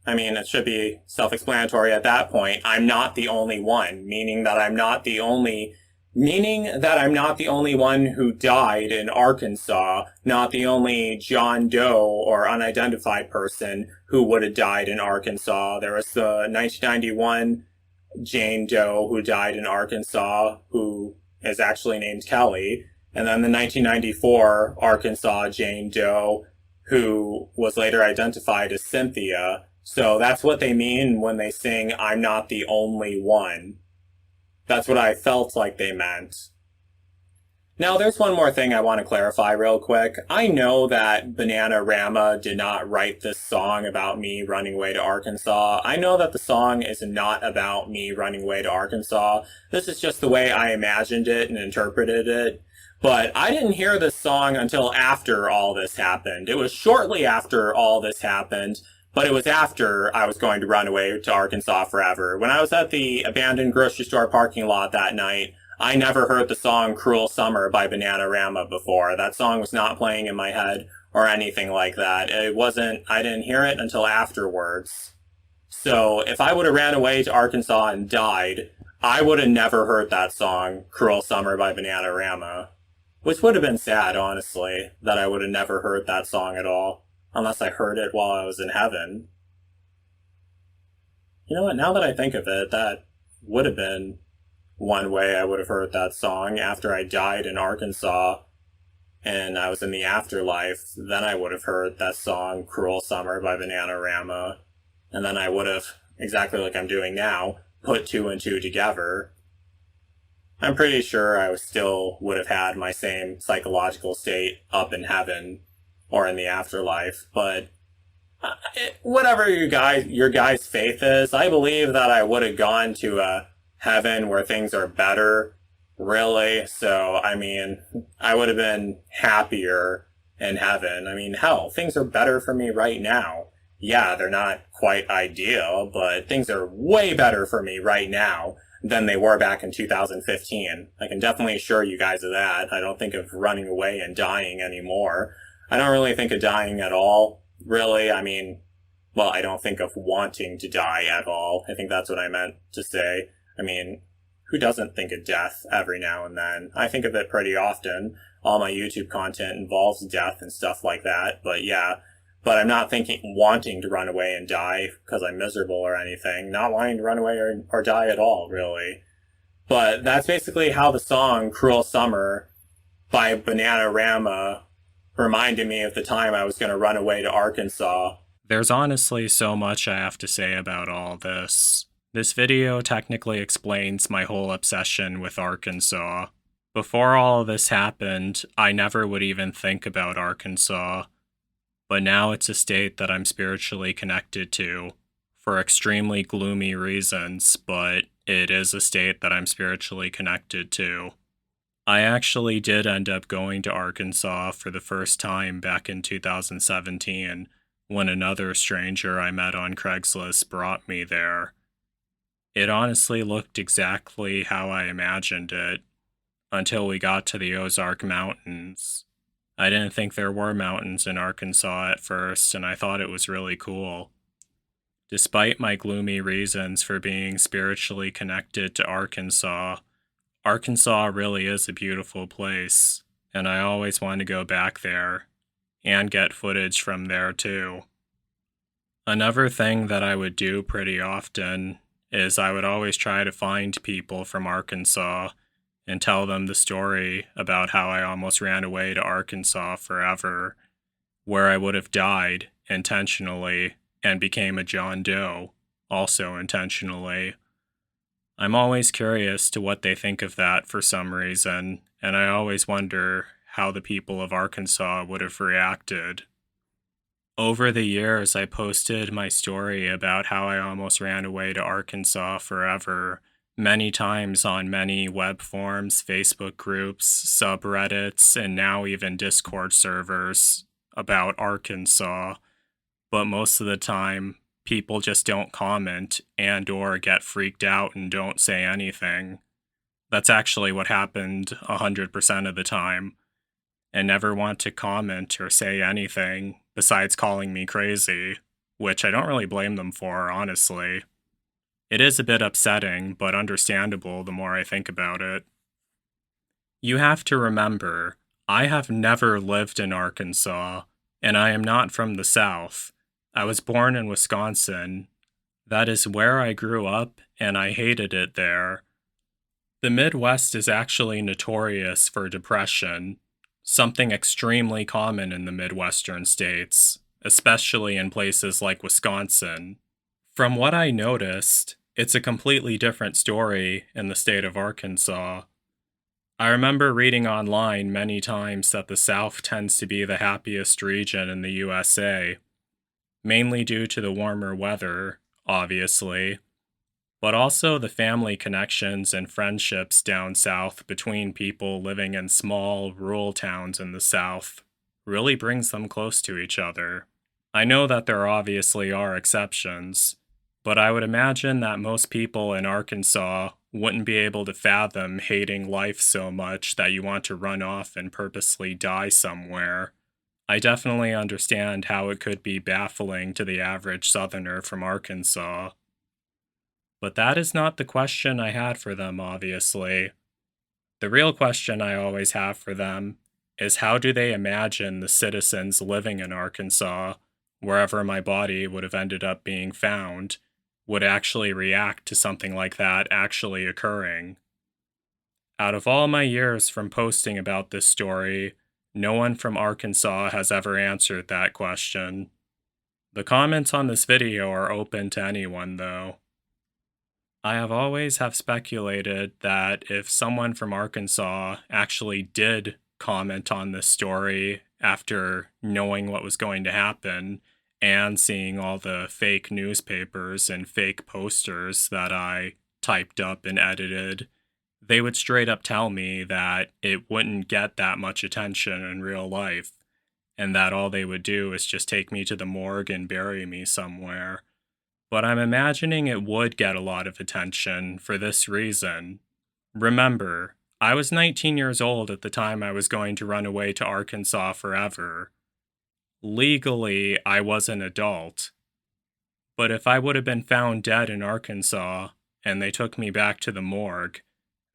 Speaker 2: I mean, it should be self-explanatory at that point. I'm not the only one, meaning that I'm not the only one who died in Arkansas, not the only John Doe or unidentified person who would have died in Arkansas. There was the 1991 Jane Doe who died in Arkansas, who is actually named Kelly, and then the 1994 Arkansas Jane Doe, who was later identified as Cynthia. So that's what they mean when they sing, "I'm not the only one." That's what I felt like they meant. Now, there's one more thing I want to clarify real quick. I know that Bananarama did not write this song about me running away to Arkansas. I know that the song is not about me running away to Arkansas. This is just the way I imagined it and interpreted it. But I didn't hear this song until after all this happened. It was shortly after all this happened, but it was after I was going to run away to Arkansas forever. When I was at the abandoned grocery store parking lot that night, I never heard the song "Cruel Summer" by Bananarama before. That song was not playing in my head or anything like that. I didn't hear it until afterwards. So if I would have ran away to Arkansas and died, I would have never heard that song, "Cruel Summer" by Bananarama. Which would have been sad, honestly, that I would have never heard that song at all. Unless I heard it while I was in heaven. You know what, now that I think of it, that would have been one way I would have heard that song after I died in Arkansas and I was in the afterlife. Then I would have heard that song, "Cruel Summer" by Bananarama. And then I would have, exactly like I'm doing now, put two and two together. I'm pretty sure I still would have had my same psychological state up in heaven or in the afterlife, but whatever your guys' faith is, I believe that I would have gone to a heaven where things are better, really. So, I mean, I would have been happier in heaven. I mean, hell, things are better for me right now. Yeah, they're not quite ideal, but things are way better for me right now than they were back in 2015. I can definitely assure you guys of that. I don't think of running away and dying anymore. I don't really think of dying at all, really. I mean, well, I don't think of wanting to die at all. I think that's what I meant to say. I mean, who doesn't think of death every now and then? I think of it pretty often. All my YouTube content involves death and stuff like that, but yeah. But I'm not wanting to run away and die because I'm miserable or anything. Not wanting to run away or die at all, really. But that's basically how the song "Cruel Summer" by Bananarama reminded me of the time I was going to run away to Arkansas.
Speaker 1: There's honestly so much I have to say about all this. This video technically explains my whole obsession with Arkansas. Before all of this happened, I never would even think about Arkansas. But now it's a state that I'm spiritually connected to, for extremely gloomy reasons, but it is a state that I'm spiritually connected to. I actually did end up going to Arkansas for the first time back in 2017, when another stranger I met on Craigslist brought me there. It honestly looked exactly how I imagined it, until we got to the Ozark Mountains. I didn't think there were mountains in Arkansas at first, and I thought it was really cool. Despite my gloomy reasons for being spiritually connected to Arkansas, Arkansas really is a beautiful place, and I always want to go back there, and get footage from there too. Another thing that I would do pretty often is I would always try to find people from Arkansas and tell them the story about how I almost ran away to Arkansas forever, where I would have died intentionally and became a John Doe, also intentionally. I'm always curious to what they think of that for some reason, and I always wonder how the people of Arkansas would have reacted. Over the years, I posted my story about how I almost ran away to Arkansas forever many times on many web forums, Facebook groups, subreddits, and now even Discord servers about Arkansas, but most of the time people just don't comment and or get freaked out and don't say anything. That's actually what happened 100% of the time, and never want to comment or say anything besides calling me crazy, which I don't really blame them for, honestly. It is a bit upsetting, but understandable the more I think about it. You have to remember, I have never lived in Arkansas, and I am not from the South. I was born in Wisconsin. That is where I grew up, and I hated it there. The Midwest is actually notorious for depression, something extremely common in the Midwestern states, especially in places like Wisconsin. From what I noticed, it's a completely different story in the state of Arkansas. I remember reading online many times that the South tends to be the happiest region in the USA, mainly due to the warmer weather, obviously, but also the family connections and friendships down south between people living in small, rural towns in the South really brings them close to each other. I know that there obviously are exceptions, but I would imagine that most people in Arkansas wouldn't be able to fathom hating life so much that you want to run off and purposely die somewhere. I definitely understand how it could be baffling to the average Southerner from Arkansas. But that is not the question I had for them, obviously. The real question I always have for them is how do they imagine the citizens living in Arkansas, wherever my body would have ended up being found, would actually react to something like that actually occurring? Out of all my years from posting about this story, no one from Arkansas has ever answered that question. The comments on this video are open to anyone, though. I have always have speculated that if someone from Arkansas actually did comment on this story after knowing what was going to happen and seeing all the fake newspapers and fake posters that I typed up and edited, they would straight up tell me that it wouldn't get that much attention in real life, and that all they would do is just take me to the morgue and bury me somewhere. But I'm imagining it would get a lot of attention for this reason. Remember, I was 19 years old at the time I was going to run away to Arkansas forever. Legally, I was an adult. But if I would have been found dead in Arkansas, and they took me back to the morgue,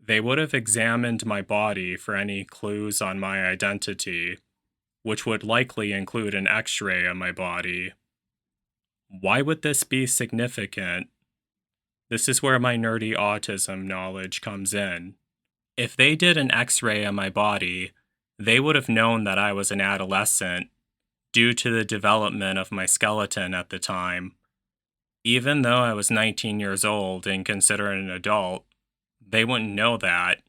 Speaker 1: they would have examined my body for any clues on my identity, which would likely include an x-ray of my body. Why would this be significant? This is where my nerdy autism knowledge comes in. If they did an x-ray of my body, they would have known that I was an adolescent due to the development of my skeleton at the time. Even though I was 19 years old and considered an adult, they wouldn't know that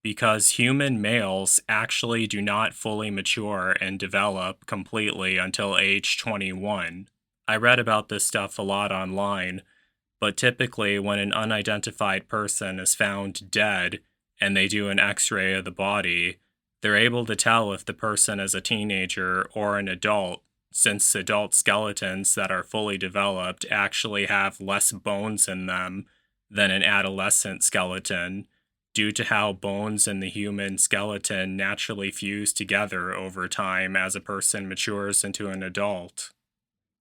Speaker 1: because human males actually do not fully mature and develop completely until age 21. I read about this stuff a lot online, but typically when an unidentified person is found dead and they do an x-ray of the body, they're able to tell if the person is a teenager or an adult, since adult skeletons that are fully developed actually have less bones in them than an adolescent skeleton, due to how bones in the human skeleton naturally fuse together over time as a person matures into an adult.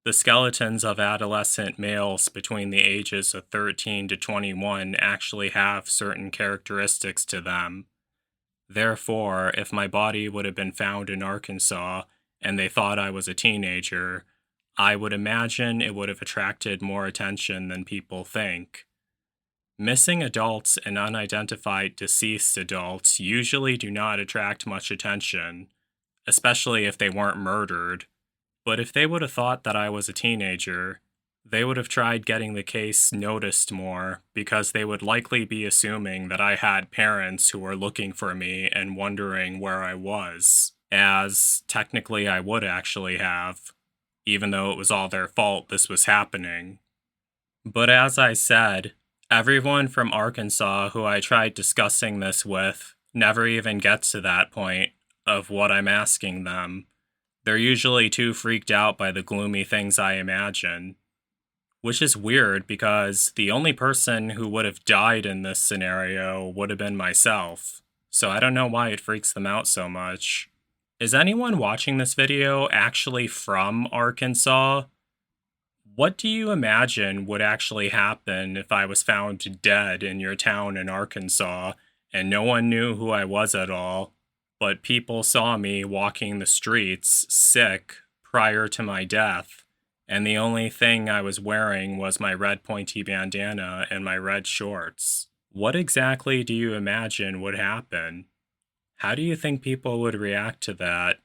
Speaker 1: The skeletons of adolescent males between the ages of 13 to 21 actually have certain characteristics to them. Therefore, if my body would have been found in Arkansas and they thought I was a teenager, I would imagine it would have attracted more attention than people think. Missing adults and unidentified deceased adults usually do not attract much attention, especially if they weren't murdered. But if they would have thought that I was a teenager, they would have tried getting the case noticed more because they would likely be assuming that I had parents who were looking for me and wondering where I was, as technically I would actually have, even though it was all their fault this was happening. But as I said, Everyone from Arkansas who I tried discussing this with never even gets to that point of what I'm asking them. They're usually too freaked out by the gloomy things I imagine. Which is weird because the only person who would have died in this scenario would have been myself. So I don't know why it freaks them out so much. Is anyone watching this video actually from Arkansas? What do you imagine would actually happen if I was found dead in your town in Arkansas and no one knew who I was at all, but people saw me walking the streets sick prior to my death, and the only thing I was wearing was my red pointy bandana and my red shorts? What exactly do you imagine would happen? How do you think people would react to that?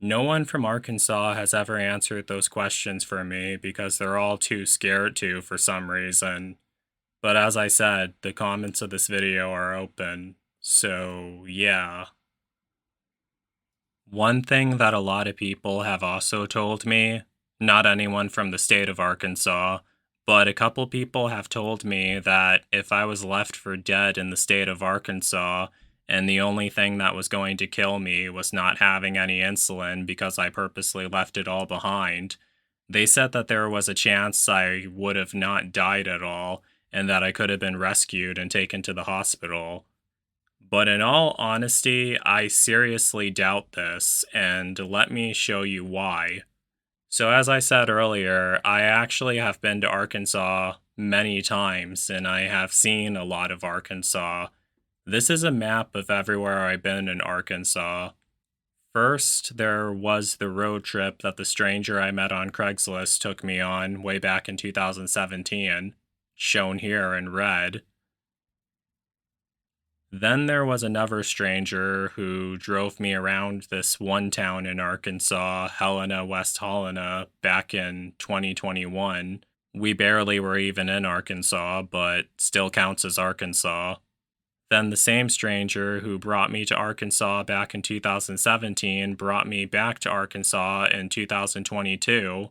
Speaker 1: No one from Arkansas has ever answered those questions for me because they're all too scared to for some reason. But as I said, the comments of this video are open, so yeah. One thing that a lot of people have also told me, not anyone from the state of Arkansas, but a couple people have told me that if I was left for dead in the state of Arkansas, and the only thing that was going to kill me was not having any insulin because I purposely left it all behind, they said that there was a chance I would have not died at all, and that I could have been rescued and taken to the hospital. But in all honesty, I seriously doubt this, and let me show you why. So as I said earlier, I actually have been to Arkansas many times, and I have seen a lot of Arkansas. This is a map of everywhere I've been in Arkansas. First, there was the road trip that the stranger I met on Craigslist took me on way back in 2017, shown here in red. Then there was another stranger who drove me around this one town in Arkansas, Helena, West Helena, back in 2021. We barely were even in Arkansas, but still counts as Arkansas. Then the same stranger who brought me to Arkansas back in 2017 brought me back to Arkansas in 2022.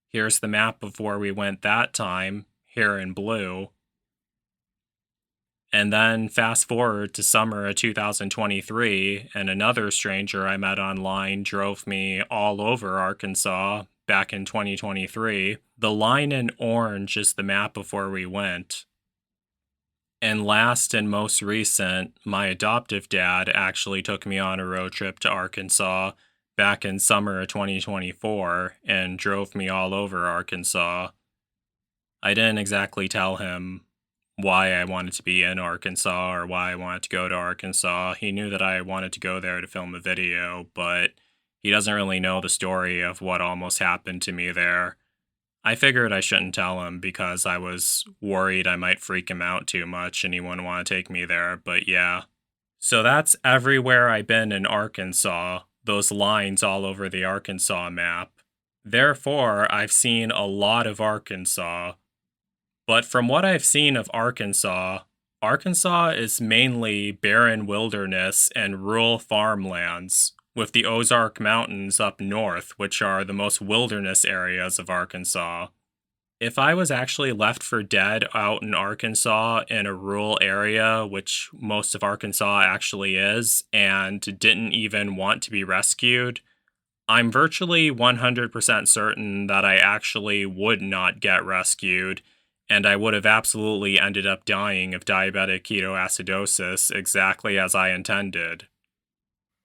Speaker 1: Here's the map of where we went that time, here in blue. And then fast forward to summer of 2023, and another stranger I met online drove me all over Arkansas back in 2023. The line in orange is the map of where we went. And last and most recent, my adoptive dad actually took me on a road trip to Arkansas back in summer of 2024 and drove me all over Arkansas. I didn't exactly tell him why I wanted to be in Arkansas or why I wanted to go to Arkansas. He knew that I wanted to go there to film a video, but he doesn't really know the story of what almost happened to me there. I figured I shouldn't tell him because I was worried I might freak him out too much and he wouldn't want to take me there, but yeah. So that's everywhere I've been in Arkansas, those lines all over the Arkansas map. Therefore, I've seen a lot of Arkansas. But from what I've seen of Arkansas, Arkansas is mainly barren wilderness and rural farmlands, with the Ozark Mountains up north, which are the most wilderness areas of Arkansas. If I was actually left for dead out in Arkansas in a rural area, which most of Arkansas actually is, and didn't even want to be rescued, I'm virtually 100% certain that I actually would not get rescued, and I would have absolutely ended up dying of diabetic ketoacidosis exactly as I intended.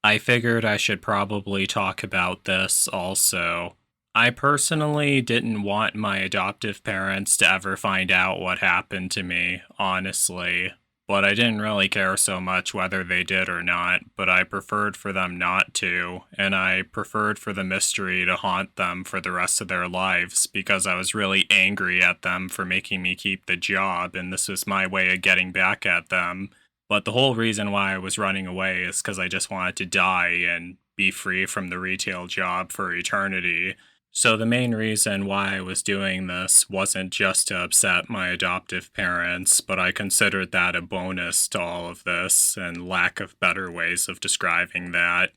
Speaker 1: I figured I should probably talk about this also. I personally didn't want my adoptive parents to ever find out what happened to me, honestly. But I didn't really care so much whether they did or not, but I preferred for them not to, and I preferred for the mystery to haunt them for the rest of their lives because I was really angry at them for making me keep the job, and this was my way of getting back at them. But the whole reason why I was running away is because I just wanted to die and be free from the retail job for eternity. So the main reason why I was doing this wasn't just to upset my adoptive parents, but I considered that a bonus to all of this, and lack of better ways of describing that.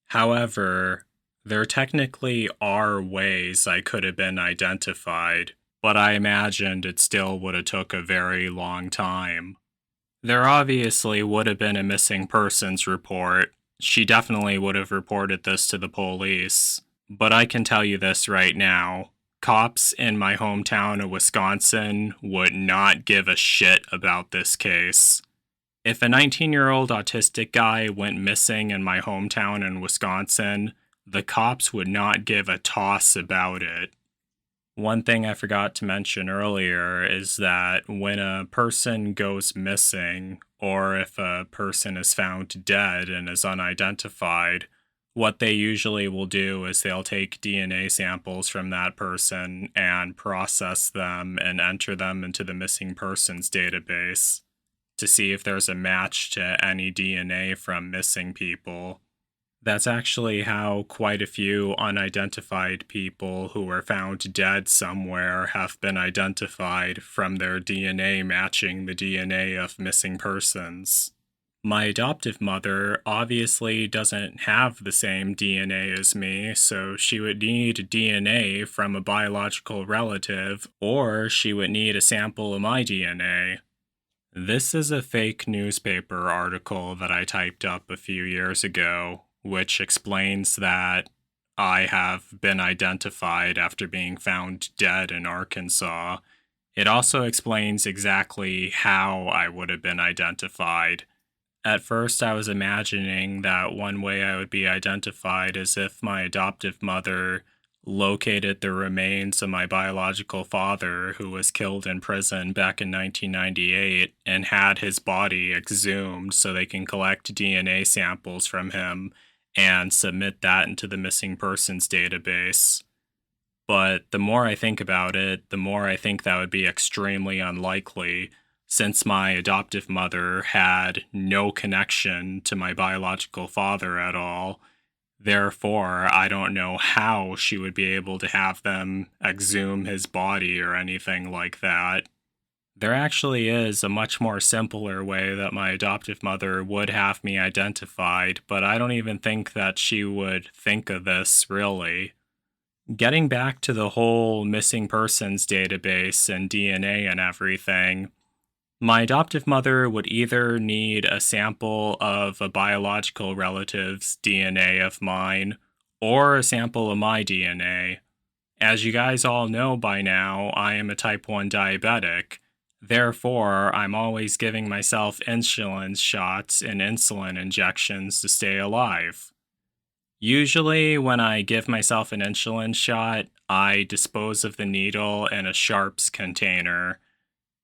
Speaker 1: However, there technically are ways I could have been identified. but I imagined it still would have took a very long time. There obviously would have been a missing persons report. She definitely would have reported this to the police. But I can tell you this right now. Cops in my hometown of Wisconsin would not give a shit about this case. If a 19-year-old autistic guy went missing in my hometown in Wisconsin, the cops would not give a toss about it. One thing I forgot to mention earlier is that when a person goes missing, or if a person is found dead and is unidentified, what they usually will do is they'll take DNA samples from that person and process them and enter them into the missing persons database to see if there's a match to any DNA from missing people. That's actually how quite a few unidentified people who were found dead somewhere have been identified from their DNA matching the DNA of missing persons. My adoptive mother obviously doesn't have the same DNA as me, so she would need DNA from a biological relative, or she would need a sample of my DNA. This is a fake newspaper article that I typed up a few years ago, which explains that I have been identified after being found dead in Arkansas. It also explains exactly how I would have been identified. At first, I was imagining that one way I would be identified is if my adoptive mother located the remains of my biological father, who was killed in prison back in 1998, and had his body exhumed so they can collect DNA samples from him and submit that into the missing persons database. But the more I think about it, the more I think that would be extremely unlikely, since my adoptive mother had no connection to my biological father at all. Therefore, I don't know how she would be able to have them exhume his body or anything like that. There actually is a much more simpler way that my adoptive mother would have me identified, but I don't even think that she would think of this, really. Getting back to the whole missing persons database and DNA and everything, my adoptive mother would either need a sample of a biological relative's DNA of mine, or a sample of my DNA. As you guys all know by now, I am a type 1 diabetic. Therefore, I'm always giving myself insulin shots and insulin injections to stay alive. Usually, when I give myself an insulin shot, I dispose of the needle in a sharps container.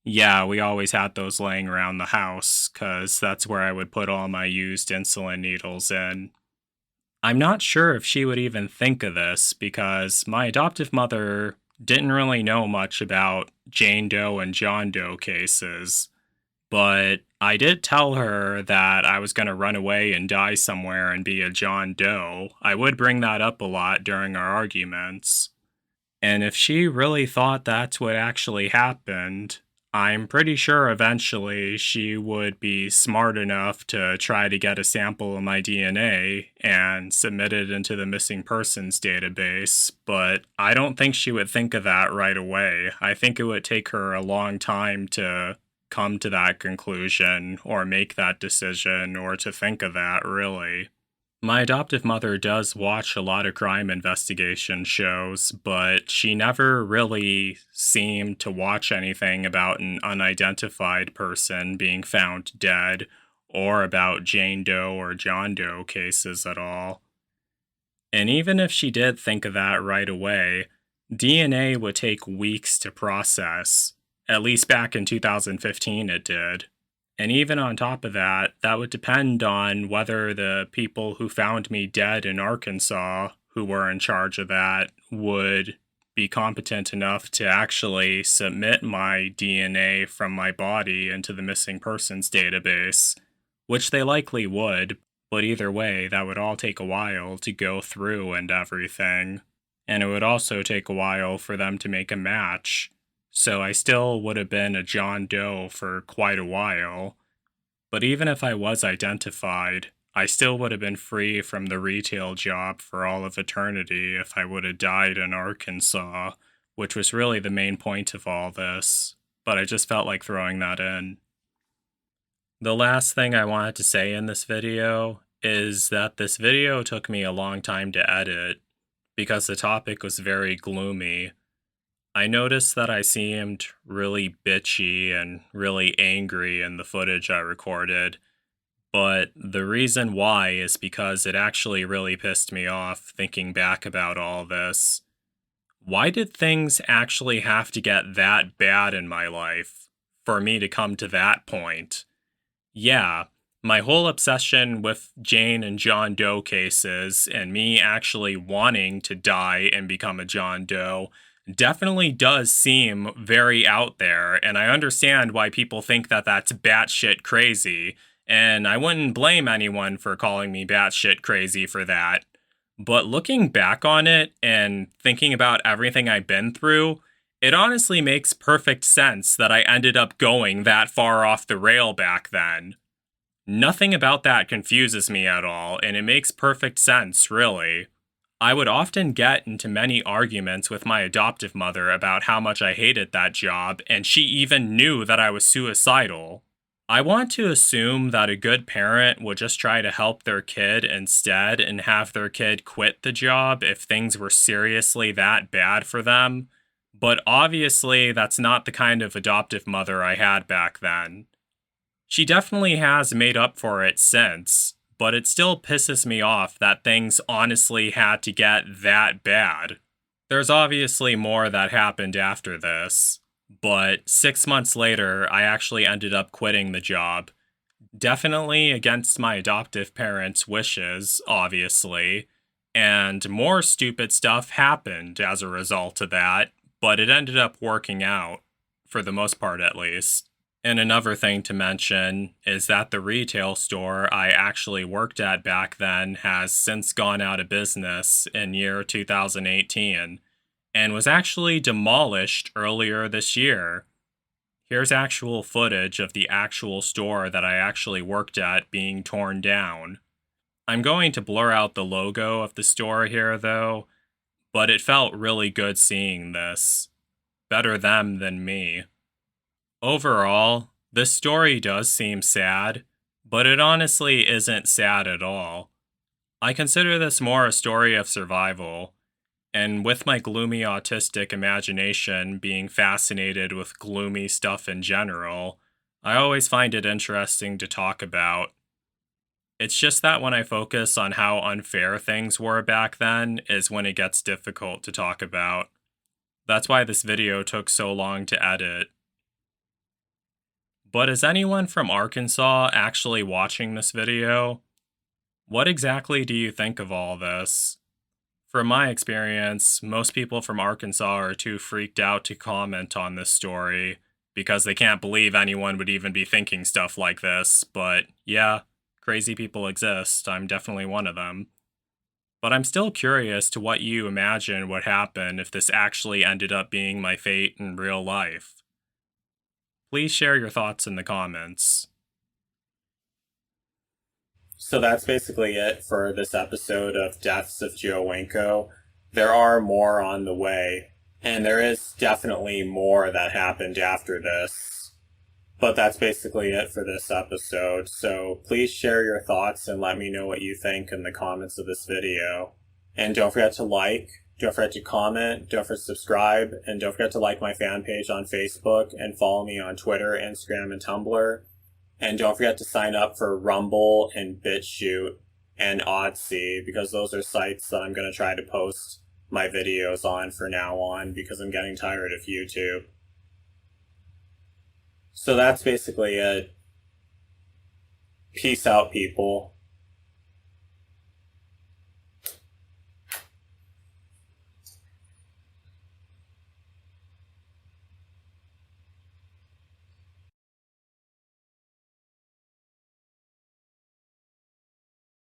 Speaker 1: Yeah, we always had those laying around the house, 'cause that's where I would put all my used insulin needles in. I'm not sure if she would even think of this, because my adoptive mother didn't really know much about Jane Doe and John Doe cases, but I did tell her that I was going to run away and die somewhere and be a John Doe. I would bring that up a lot during our arguments. And if she really thought that's what actually happened, I'm pretty sure eventually she would be smart enough to try to get a sample of my DNA and submit it into the missing persons database, but I don't think she would think of that right away. I think it would take her a long time to come to that conclusion or make that decision or to think of that, really. My adoptive mother does watch a lot of crime investigation shows, but she never really seemed to watch anything about an unidentified person being found dead or about Jane Doe or John Doe cases at all. And even if she did think of that right away, DNA would take weeks to process. At least back in 2015 it did. And even on top of that, that would depend on whether the people who found me dead in Arkansas, who were in charge of that, would be competent enough to actually submit my DNA from my body into the missing persons database, which they likely would, but either way, that would all take a while to go through and everything. And it would also take a while for them to make a match. So I still would have been a John Doe for quite a while. But even if I was identified, I still would have been free from the retail job for all of eternity if I would have died in Arkansas, which was really the main point of all this, but I just felt like throwing that in. The last thing I wanted to say in this video is that this video took me a long time to edit because the topic was very gloomy. I noticed that I seemed really bitchy and really angry in the footage I recorded, but the reason why is because it actually really pissed me off thinking back about all this. Why did things actually have to get that bad in my life for me to come to that point? Yeah, my whole obsession with Jane and John Doe cases and me actually wanting to die and become a John Doe definitely does seem very out there, and I understand why people think that that's batshit crazy, and I wouldn't blame anyone for calling me batshit crazy for that. But looking back on it and thinking about everything I've been through, it honestly makes perfect sense that I ended up going that far off the rail back then. Nothing about that confuses me at all, and it makes perfect sense, really. I would often get into many arguments with my adoptive mother about how much I hated that job, and she even knew that I was suicidal. I want to assume that a good parent would just try to help their kid instead and have their kid quit the job if things were seriously that bad for them, but obviously that's not the kind of adoptive mother I had back then. She definitely has made up for it since, but it still pisses me off that things honestly had to get that bad. There's obviously more that happened after this, but 6 months later, I actually ended up quitting the job. Definitely against my adoptive parents' wishes, obviously, and more stupid stuff happened as a result of that, but it ended up working out, for the most part at least. And another thing to mention is that the retail store I actually worked at back then has since gone out of business in year 2018 and was actually demolished earlier this year. Here's actual footage of the actual store that I actually worked at being torn down. I'm going to blur out the logo of the store here though, but it felt really good seeing this. Better them than me. Overall, this story does seem sad, but it honestly isn't sad at all. I consider this more a story of survival, and with my gloomy autistic imagination being fascinated with gloomy stuff in general, I always find it interesting to talk about. It's just that when I focus on how unfair things were back then is when it gets difficult to talk about. That's why this video took so long to edit. But is anyone from Arkansas actually watching this video? What exactly do you think of all this? From my experience, most people from Arkansas are too freaked out to comment on this story because they can't believe anyone would even be thinking stuff like this, but yeah, crazy people exist. I'm definitely one of them. But I'm still curious to what you imagine would happen if this actually ended up being my fate in real life. Please share your thoughts in the comments.
Speaker 2: So that's basically it for this episode of Deaths of Joe Winko. There are more on the way, and there is definitely more that happened after this. But that's basically it for this episode, so please share your thoughts and let me know what you think in the comments of this video. And don't forget to like, don't forget to comment, don't forget to subscribe, and don't forget to like my fan page on Facebook and follow me on Twitter, Instagram, and Tumblr. And don't forget to sign up for Rumble and BitChute and Oddsee, because those are sites that I'm going to try to post my videos on from now on, because I'm getting tired of YouTube. So that's basically it. Peace out, people.